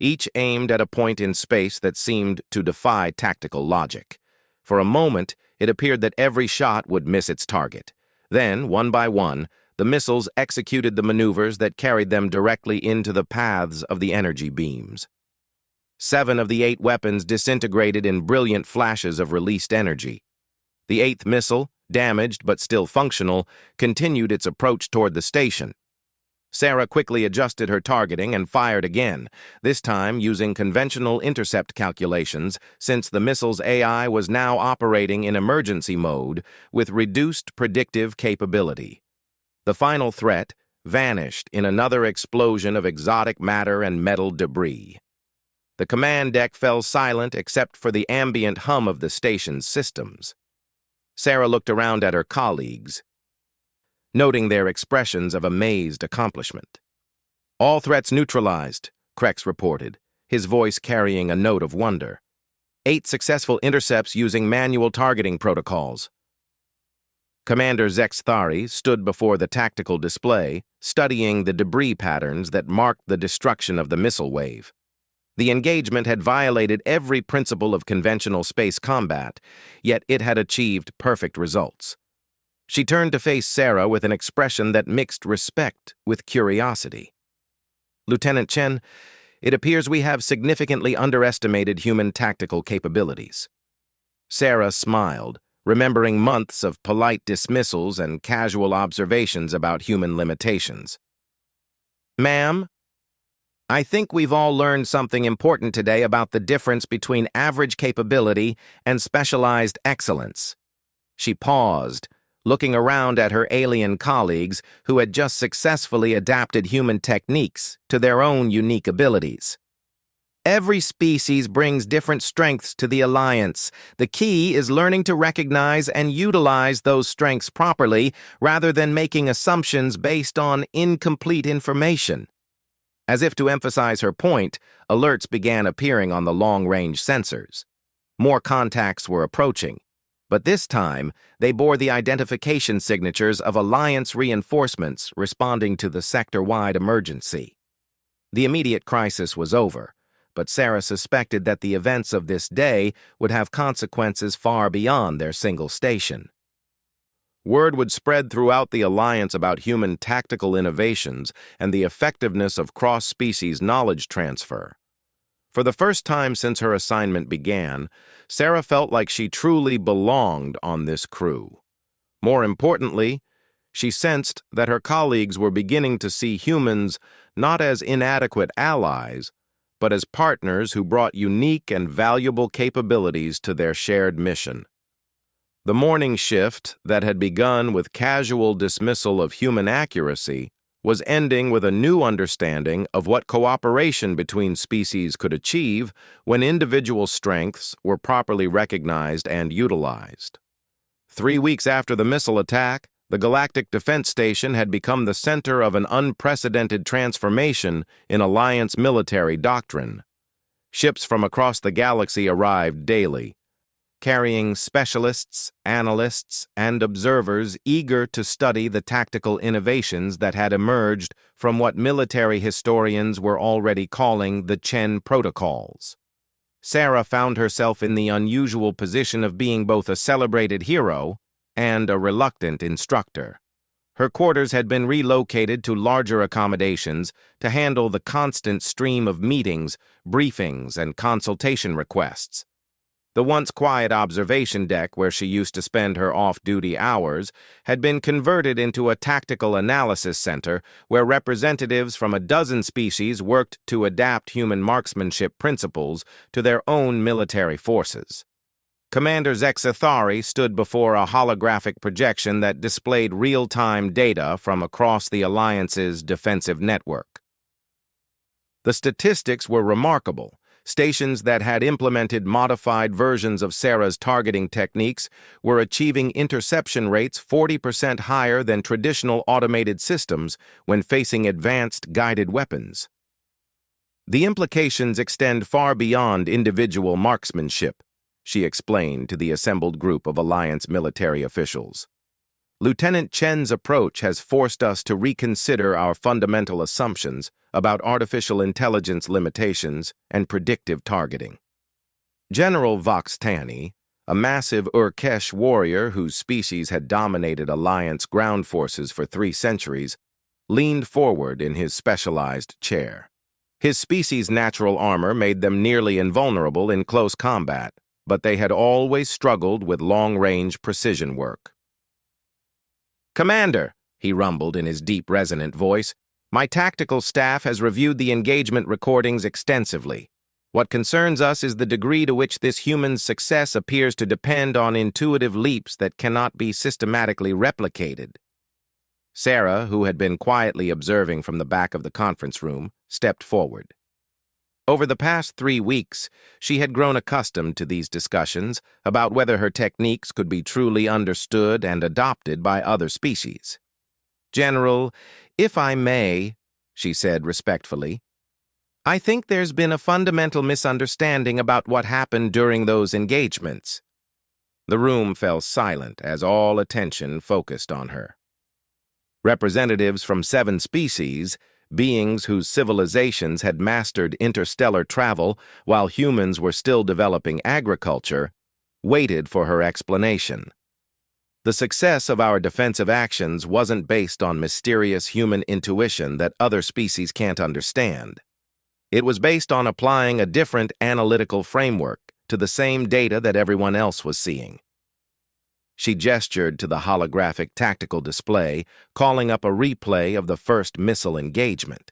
each aimed at a point in space that seemed to defy tactical logic. For a moment, it appeared that every shot would miss its target. Then, one by one, the missiles executed the maneuvers that carried them directly into the paths of the energy beams. 7 of the 8 weapons disintegrated in brilliant flashes of released energy. The 8th missile, damaged but still functional, continued its approach toward the station. Sarah quickly adjusted her targeting and fired again, this time using conventional intercept calculations since the missile's AI was now operating in emergency mode with reduced predictive capability. The final threat vanished in another explosion of exotic matter and metal debris. The command deck fell silent except for the ambient hum of the station's systems. Sarah looked around at her colleagues, noting their expressions of amazed accomplishment. "All threats neutralized," Krex reported, his voice carrying a note of wonder. 8 successful intercepts using manual targeting protocols. Commander Zexthari stood before the tactical display, studying the debris patterns that marked the destruction of the missile wave. The engagement had violated every principle of conventional space combat, yet it had achieved perfect results. She turned to face Sarah with an expression that mixed respect with curiosity. "Lieutenant Chen, it appears we have significantly underestimated human tactical capabilities." Sarah smiled, remembering months of polite dismissals and casual observations about human limitations. "Ma'am, I think we've all learned something important today about the difference between average capability and specialized excellence." She paused, looking around at her alien colleagues who had just successfully adapted human techniques to their own unique abilities. Every species brings different strengths to the Alliance. The key is learning to recognize and utilize those strengths properly rather than making assumptions based on incomplete information. As if to emphasize her point, alerts began appearing on the long-range sensors. More contacts were approaching, but this time they bore the identification signatures of Alliance reinforcements responding to the sector-wide emergency. The immediate crisis was over, but Sarah suspected that the events of this day would have consequences far beyond their single station. Word would spread throughout the Alliance about human tactical innovations and the effectiveness of cross-species knowledge transfer. For the first time since her assignment began, Sarah felt like she truly belonged on this crew. More importantly, she sensed that her colleagues were beginning to see humans not as inadequate allies, but as partners who brought unique and valuable capabilities to their shared mission. The morning shift that had begun with casual dismissal of human accuracy was ending with a new understanding of what cooperation between species could achieve when individual strengths were properly recognized and utilized. 3 weeks after the missile attack, the Galactic Defense Station had become the center of an unprecedented transformation in Alliance military doctrine. Ships from across the galaxy arrived daily, carrying specialists, analysts, and observers eager to study the tactical innovations that had emerged from what military historians were already calling the Chen Protocols. Sarah found herself in the unusual position of being both a celebrated hero and a reluctant instructor. Her quarters had been relocated to larger accommodations to handle the constant stream of meetings, briefings, and consultation requests. The once quiet observation deck where she used to spend her off-duty hours had been converted into a tactical analysis center where representatives from a dozen species worked to adapt human marksmanship principles to their own military forces. Commander Zexathari stood before a holographic projection that displayed real-time data from across the Alliance's defensive network. The statistics were remarkable. Stations that had implemented modified versions of Sarah's targeting techniques were achieving interception rates 40% higher than traditional automated systems when facing advanced guided weapons. The implications extend far beyond individual marksmanship, she explained to the assembled group of Alliance military officials. Lieutenant Chen's approach has forced us to reconsider our fundamental assumptions about artificial intelligence limitations and predictive targeting. General Vox Tani, a massive Urkesh warrior whose species had dominated Alliance ground forces for 3 centuries, leaned forward in his specialized chair. His species' natural armor made them nearly invulnerable in close combat, but they had always struggled with long-range precision work. "Commander," he rumbled in his deep, resonant voice, "my tactical staff has reviewed the engagement recordings extensively. What concerns us is the degree to which this human's success appears to depend on intuitive leaps that cannot be systematically replicated." Sarah, who had been quietly observing from the back of the conference room, stepped forward. Over the past 3 weeks, she had grown accustomed to these discussions about whether her techniques could be truly understood and adopted by other species. "General, if I may," she said respectfully, "I think there's been a fundamental misunderstanding about what happened during those engagements." The room fell silent as all attention focused on her. Representatives from 7 species, beings whose civilizations had mastered interstellar travel while humans were still developing agriculture, waited for her explanation. The success of our defensive actions wasn't based on mysterious human intuition that other species can't understand. It was based on applying a different analytical framework to the same data that everyone else was seeing. She gestured to the holographic tactical display, calling up a replay of the first missile engagement.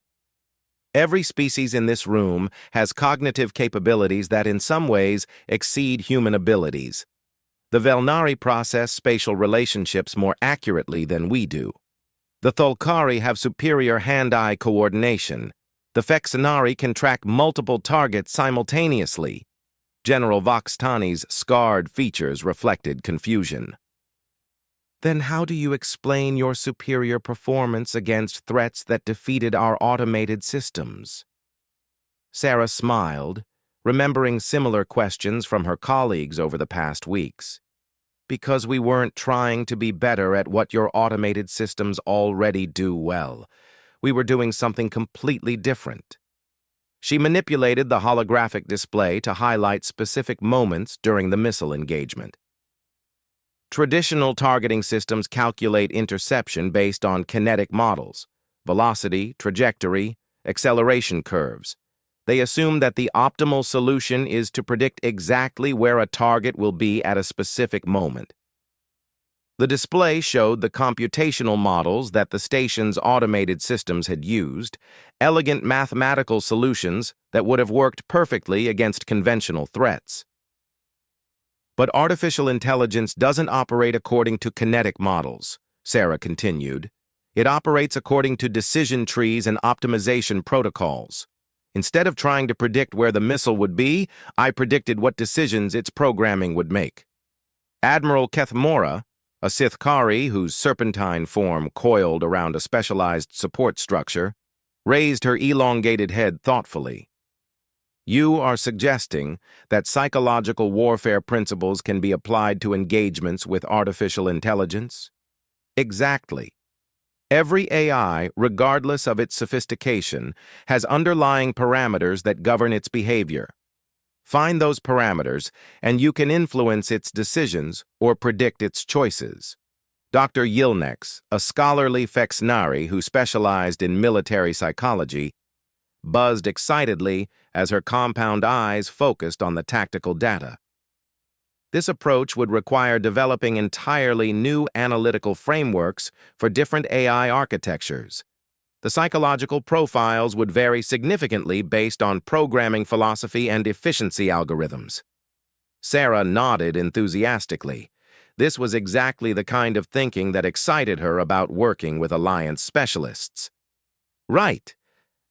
Every species in this room has cognitive capabilities that in some ways exceed human abilities. The Velnari process spatial relationships more accurately than we do. The Thulkari have superior hand-eye coordination, The Fexinari can track multiple targets simultaneously. General Voxtani's scarred features reflected confusion. Then how do you explain your superior performance against threats that defeated our automated systems? Sarah smiled, remembering similar questions from her colleagues over the past weeks. Because we weren't trying to be better at what your automated systems already do well. We were doing something completely different. She manipulated the holographic display to highlight specific moments during the missile engagement. Traditional targeting systems calculate interception based on kinetic models, velocity, trajectory, acceleration curves. They assume that the optimal solution is to predict exactly where a target will be at a specific moment. The display showed the computational models that the station's automated systems had used, elegant mathematical solutions that would have worked perfectly against conventional threats. But artificial intelligence doesn't operate according to kinetic models, Sarah continued. It operates according to decision trees and optimization protocols. Instead of trying to predict where the missile would be, I predicted what decisions its programming would make. Admiral Kethmora, a Sithkari whose serpentine form coiled around a specialized support structure, raised her elongated head thoughtfully. You are suggesting that psychological warfare principles can be applied to engagements with artificial intelligence? Exactly. Every AI, regardless of its sophistication, has underlying parameters that govern its behavior. Find those parameters, and you can influence its decisions or predict its choices. Dr. Yilnex, a scholarly Fexnari who specialized in military psychology, buzzed excitedly as her compound eyes focused on the tactical data. This approach would require developing entirely new analytical frameworks for different AI architectures. The psychological profiles would vary significantly based on programming philosophy and efficiency algorithms. Sarah nodded enthusiastically. This was exactly the kind of thinking that excited her about working with Alliance specialists. Right.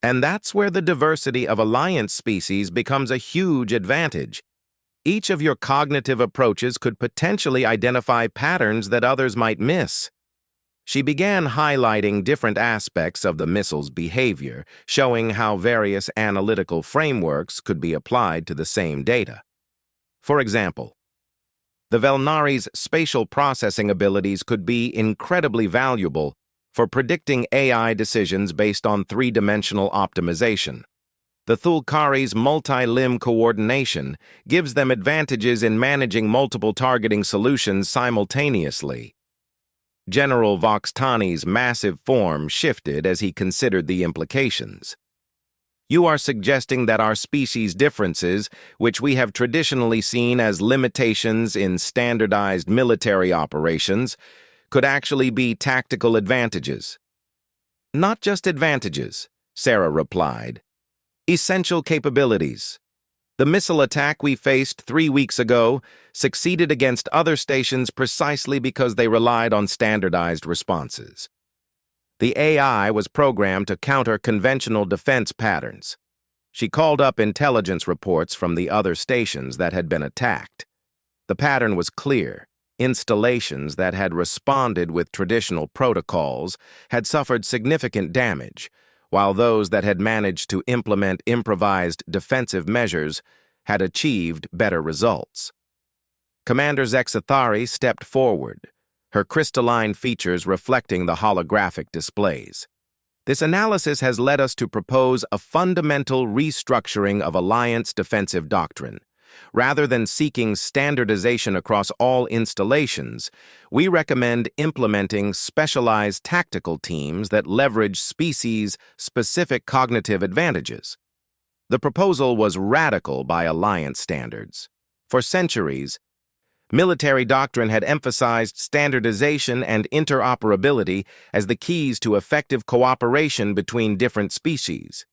And that's where the diversity of Alliance species becomes a huge advantage. Each of your cognitive approaches could potentially identify patterns that others might miss. She began highlighting different aspects of the missile's behavior, showing how various analytical frameworks could be applied to the same data. For example, the Velnari's spatial processing abilities could be incredibly valuable for predicting AI decisions based on three-dimensional optimization. The Thulkari's multi-limb coordination gives them advantages in managing multiple targeting solutions simultaneously. General Voxtani's massive form shifted as he considered the implications. You are suggesting that our species' differences, which we have traditionally seen as limitations in standardized military operations, could actually be tactical advantages. Not just advantages, Sarah replied. Essential capabilities. The missile attack we faced 3 weeks ago succeeded against other stations precisely because they relied on standardized responses. The AI was programmed to counter conventional defense patterns. She called up intelligence reports from the other stations that had been attacked. The pattern was clear. Installations that had responded with traditional protocols had suffered significant damage, while those that had managed to implement improvised defensive measures had achieved better results. Commander Zexathari stepped forward, her crystalline features reflecting the holographic displays. This analysis has led us to propose a fundamental restructuring of Alliance defensive doctrine. Rather than seeking standardization across all installations, we recommend implementing specialized tactical teams that leverage species-specific cognitive advantages. The proposal was radical by Alliance standards. For centuries, military doctrine had emphasized standardization and interoperability as the keys to effective cooperation between different species.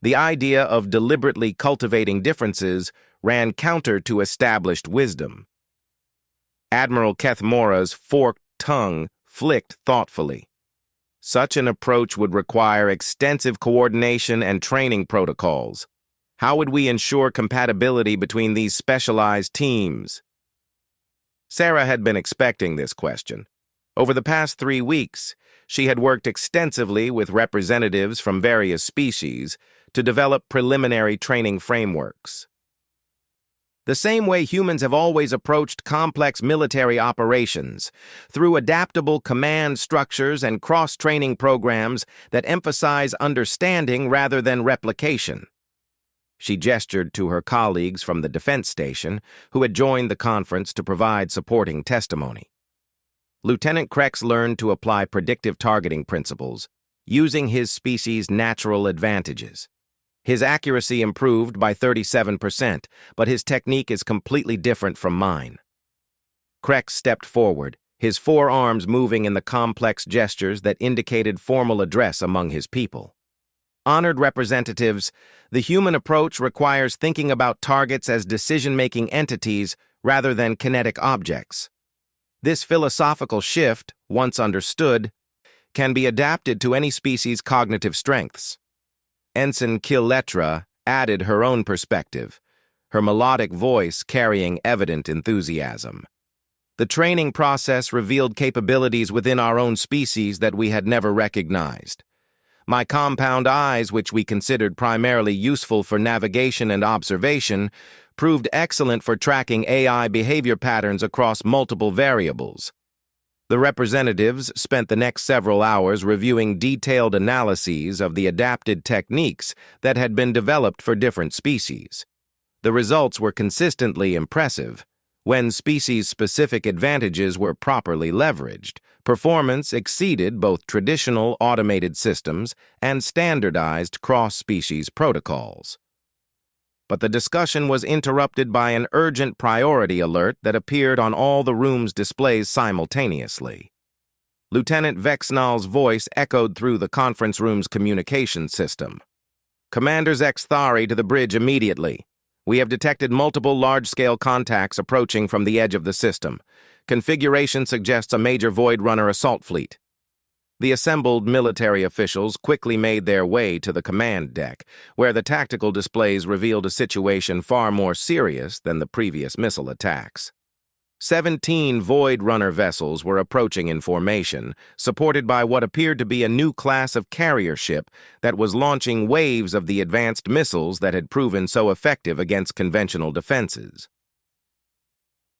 The idea of deliberately cultivating differences ran counter to established wisdom. Admiral Kethmora's forked tongue flicked thoughtfully. Such an approach would require extensive coordination and training protocols. How would we ensure compatibility between these specialized teams? Sarah had been expecting this question. Over the past 3 weeks, she had worked extensively with representatives from various species to develop preliminary training frameworks. The same way humans have always approached complex military operations, through adaptable command structures and cross-training programs that emphasize understanding rather than replication. She gestured to her colleagues from the defense station, who had joined the conference to provide supporting testimony. Lieutenant Krex learned to apply predictive targeting principles, using his species' natural advantages. His accuracy improved by 37%, but his technique is completely different from mine. Krex stepped forward, his forearms moving in the complex gestures that indicated formal address among his people. Honored representatives, the human approach requires thinking about targets as decision-making entities rather than kinetic objects. This philosophical shift, once understood, can be adapted to any species' cognitive strengths. Ensign Killetra added her own perspective, her melodic voice carrying evident enthusiasm. The training process revealed capabilities within our own species that we had never recognized. My compound eyes, which we considered primarily useful for navigation and observation, proved excellent for tracking AI behavior patterns across multiple variables. The representatives spent the next several hours reviewing detailed analyses of the adapted techniques that had been developed for different species. The results were consistently impressive. When species-specific advantages were properly leveraged, performance exceeded both traditional automated systems and standardized cross-species protocols. But the discussion was interrupted by an urgent priority alert that appeared on all the room's displays simultaneously. Lieutenant Vexnal's voice echoed through the conference room's communication system. "Commander Zexthari to the bridge immediately. We have detected multiple large-scale contacts approaching from the edge of the system. Configuration suggests a major Void Runner assault fleet." The assembled military officials quickly made their way to the command deck, where the tactical displays revealed a situation far more serious than the previous missile attacks. 17 Void Runner vessels were approaching in formation, supported by what appeared to be a new class of carrier ship that was launching waves of the advanced missiles that had proven so effective against conventional defenses.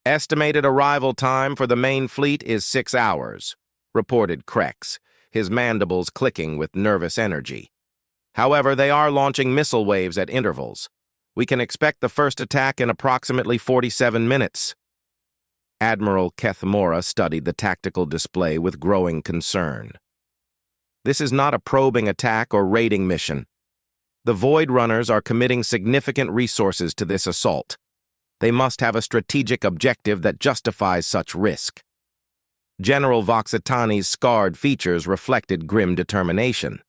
"Estimated arrival time for the main fleet is 6 hours, reported Krex, his mandibles clicking with nervous energy. "However, they are launching missile waves at intervals. We can expect the first attack in approximately 47 minutes. Admiral Kethmora studied the tactical display with growing concern. "This is not a probing attack or raiding mission. The Void Runners are committing significant resources to this assault. They must have a strategic objective that justifies such risk." General Voxitani's scarred features reflected grim determination.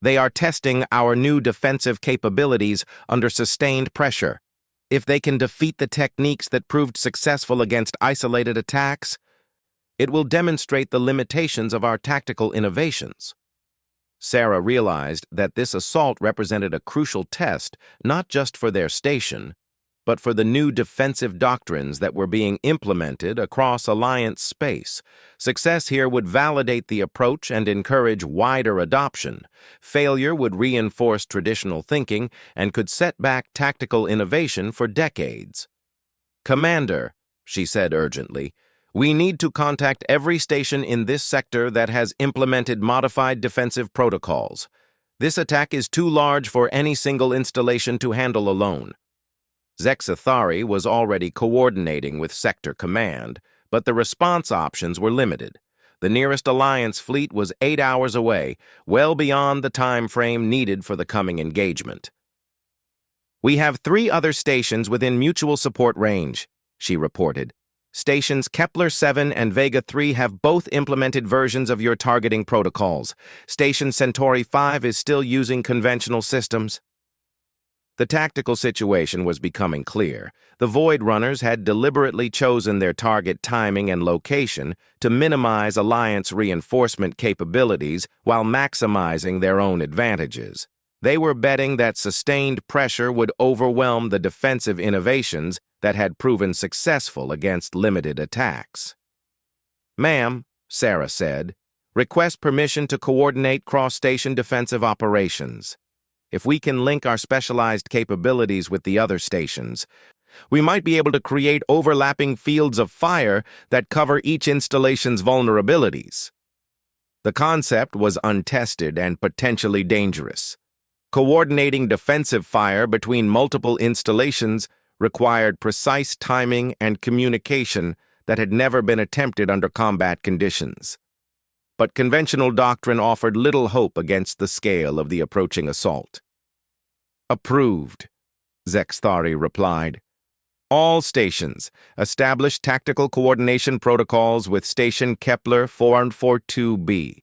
"They are testing our new defensive capabilities under sustained pressure. If they can defeat the techniques that proved successful against isolated attacks, it will demonstrate the limitations of our tactical innovations." Sarah realized that this assault represented a crucial test not just for their station, but for the new defensive doctrines that were being implemented across Alliance space. Success here would validate the approach and encourage wider adoption. Failure would reinforce traditional thinking and could set back tactical innovation for decades. "Commander," she said urgently, "we need to contact every station in this sector that has implemented modified defensive protocols. This attack is too large for any single installation to handle alone." Zexithari was already coordinating with Sector Command, but the response options were limited. The nearest Alliance fleet was 8 hours away, well beyond the time frame needed for the coming engagement. "We have 3 other stations within mutual support range," she reported. "Stations Kepler 7 and Vega 3 have both implemented versions of your targeting protocols. Station Centauri 5 is still using conventional systems." The tactical situation was becoming clear. The Void Runners had deliberately chosen their target timing and location to minimize Alliance reinforcement capabilities while maximizing their own advantages. They were betting that sustained pressure would overwhelm the defensive innovations that had proven successful against limited attacks. "Ma'am," Sarah said, "request permission to coordinate cross-station defensive operations. If we can link our specialized capabilities with the other stations, we might be able to create overlapping fields of fire that cover each installation's vulnerabilities." The concept was untested and potentially dangerous. Coordinating defensive fire between multiple installations required precise timing and communication that had never been attempted under combat conditions. But conventional doctrine offered little hope against the scale of the approaching assault. "Approved," Zexthari replied. "All stations establish tactical coordination protocols with Station Kepler 442b.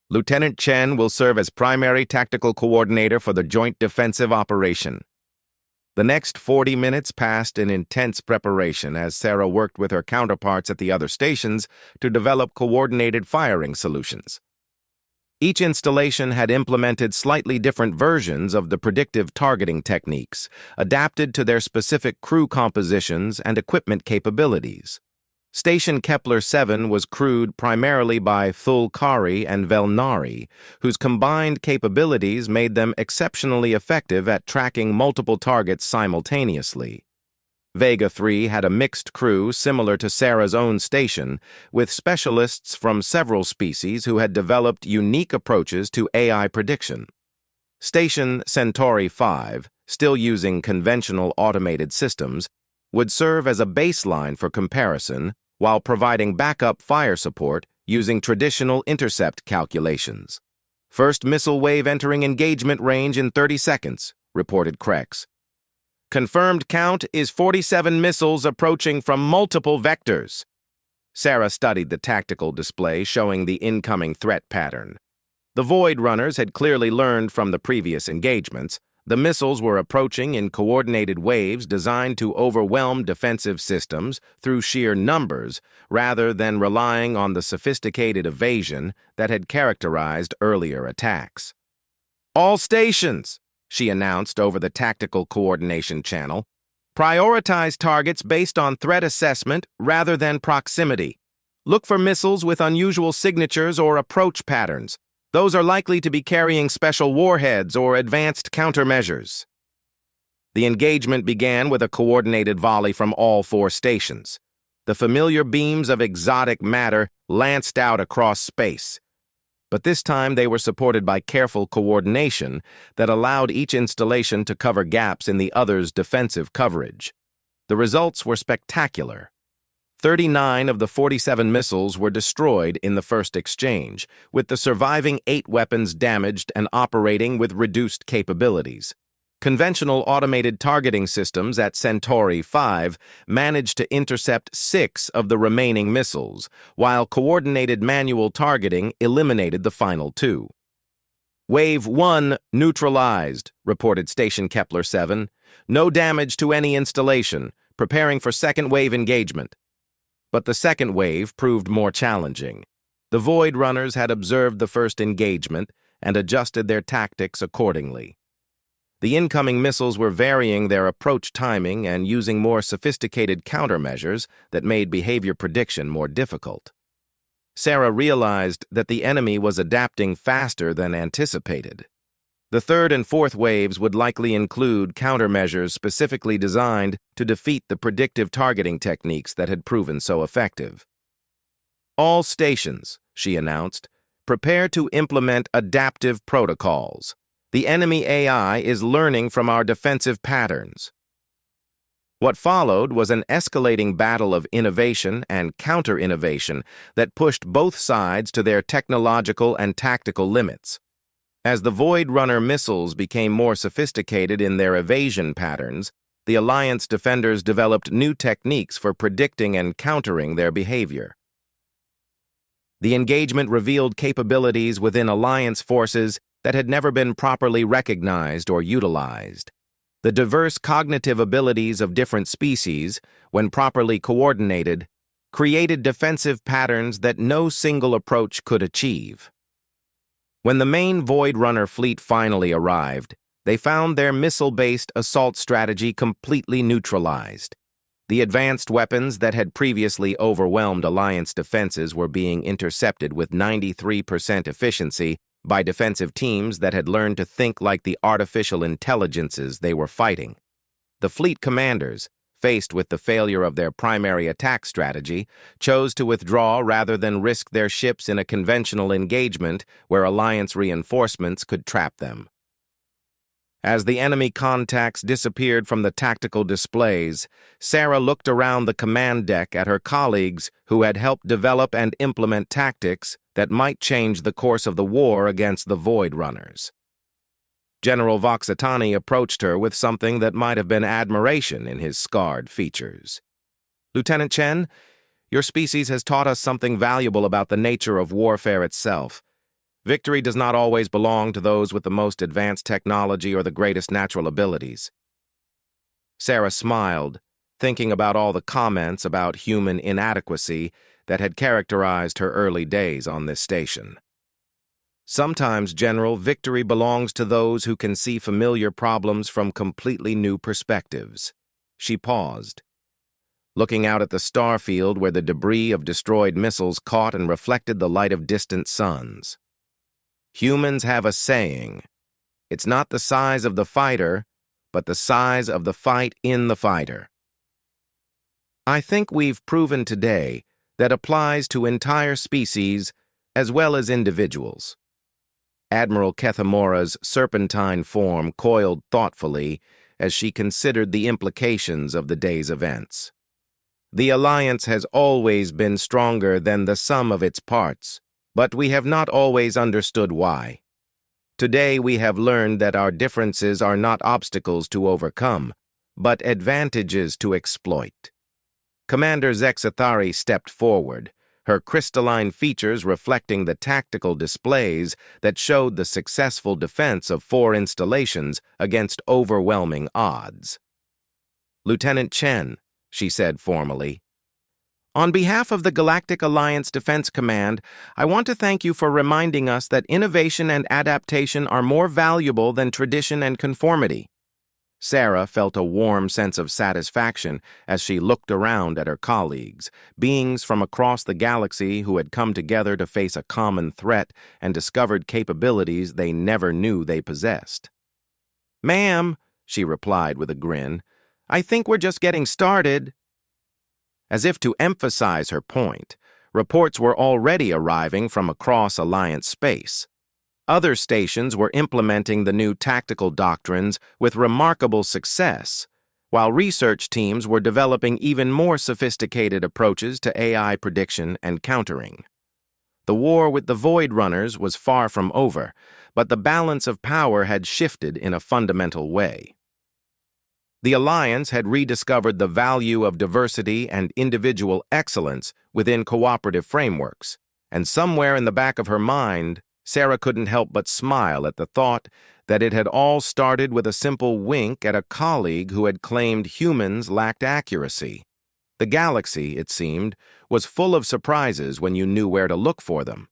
Lieutenant Chen will serve as primary tactical coordinator for the joint defensive operation." The next 40 minutes passed in intense preparation as Sarah worked with her counterparts at the other stations to develop coordinated firing solutions. Each installation had implemented slightly different versions of the predictive targeting techniques, adapted to their specific crew compositions and equipment capabilities. Station Kepler 7 was crewed primarily by Thulkari and Velnari, whose combined capabilities made them exceptionally effective at tracking multiple targets simultaneously. Vega 3 had a mixed crew similar to Sarah's own station, with specialists from several species who had developed unique approaches to AI prediction. Station Centauri 5, still using conventional automated systems, would serve as a baseline for comparison while providing backup fire support using traditional intercept calculations. "First missile wave entering engagement range in 30 seconds, reported Krex. "Confirmed count is 47 missiles approaching from multiple vectors." Sarah studied the tactical display showing the incoming threat pattern. The Void Runners had clearly learned from the previous engagements. The missiles were approaching in coordinated waves designed to overwhelm defensive systems through sheer numbers, rather than relying on the sophisticated evasion that had characterized earlier attacks. "All stations," she announced over the tactical coordination channel, "prioritize targets based on threat assessment rather than proximity. Look for missiles with unusual signatures or approach patterns. Those are likely to be carrying special warheads or advanced countermeasures." The engagement began with a coordinated volley from all 4 stations. The familiar beams of exotic matter lanced out across space. But this time they were supported by careful coordination that allowed each installation to cover gaps in the other's defensive coverage. The results were spectacular. 39 of the 47 missiles were destroyed in the first exchange, with the surviving 8 weapons damaged and operating with reduced capabilities. Conventional automated targeting systems at Centauri 5 managed to intercept 6 of the remaining missiles, while coordinated manual targeting eliminated the final 2. "Wave 1 neutralized," reported Station Kepler 7. "No damage to any installation, preparing for second wave engagement." But the second wave proved more challenging. The Void Runners had observed the first engagement and adjusted their tactics accordingly. The incoming missiles were varying their approach timing and using more sophisticated countermeasures that made behavior prediction more difficult. Sarah realized that the enemy was adapting faster than anticipated. The third and fourth waves would likely include countermeasures specifically designed to defeat the predictive targeting techniques that had proven so effective. "All stations," she announced, "prepare to implement adaptive protocols. The enemy AI is learning from our defensive patterns." What followed was an escalating battle of innovation and counter-innovation that pushed both sides to their technological and tactical limits. As the Void Runner missiles became more sophisticated in their evasion patterns, the Alliance defenders developed new techniques for predicting and countering their behavior. The engagement revealed capabilities within Alliance forces that had never been properly recognized or utilized. The diverse cognitive abilities of different species, when properly coordinated, created defensive patterns that no single approach could achieve. When the main Void Runner fleet finally arrived, they found their missile-based assault strategy completely neutralized. The advanced weapons that had previously overwhelmed Alliance defenses were being intercepted with 93% efficiency by defensive teams that had learned to think like the artificial intelligences they were fighting. The fleet commanders, faced with the failure of their primary attack strategy, chose to withdraw rather than risk their ships in a conventional engagement where Alliance reinforcements could trap them. As the enemy contacts disappeared from the tactical displays, Sarah looked around the command deck at her colleagues who had helped develop and implement tactics that might change the course of the war against the Void Runners. General Voxitani approached her with something that might have been admiration in his scarred features. "Lieutenant Chen, your species has taught us something valuable about the nature of warfare itself. Victory does not always belong to those with the most advanced technology or the greatest natural abilities." Sarah smiled, thinking about all the comments about human inadequacy that had characterized her early days on this station. "Sometimes, General, victory belongs to those who can see familiar problems from completely new perspectives." She paused, looking out at the starfield where the debris of destroyed missiles caught and reflected the light of distant suns. "Humans have a saying, it's not the size of the fighter, but the size of the fight in the fighter. I think we've proven today that applies to entire species as well as individuals." Admiral Kethamura's serpentine form coiled thoughtfully as she considered the implications of the day's events. "The Alliance has always been stronger than the sum of its parts, but we have not always understood why. Today we have learned that our differences are not obstacles to overcome, but advantages to exploit." Commander Zexathari stepped forward, her crystalline features reflecting the tactical displays that showed the successful defense of 4 installations against overwhelming odds. "Lieutenant Chen," she said formally, "on behalf of the Galactic Alliance Defense Command, I want to thank you for reminding us that innovation and adaptation are more valuable than tradition and conformity." Sarah felt a warm sense of satisfaction as she looked around at her colleagues, beings from across the galaxy who had come together to face a common threat and discovered capabilities they never knew they possessed. "Ma'am," she replied with a grin, "I think we're just getting started." As if to emphasize her point, reports were already arriving from across Alliance space. Other stations were implementing the new tactical doctrines with remarkable success, while research teams were developing even more sophisticated approaches to AI prediction and countering. The war with the Void Runners was far from over, but the balance of power had shifted in a fundamental way. The Alliance had rediscovered the value of diversity and individual excellence within cooperative frameworks, and somewhere in the back of her mind, Sarah couldn't help but smile at the thought that it had all started with a simple wink at a colleague who had claimed humans lacked accuracy. The galaxy, it seemed, was full of surprises when you knew where to look for them.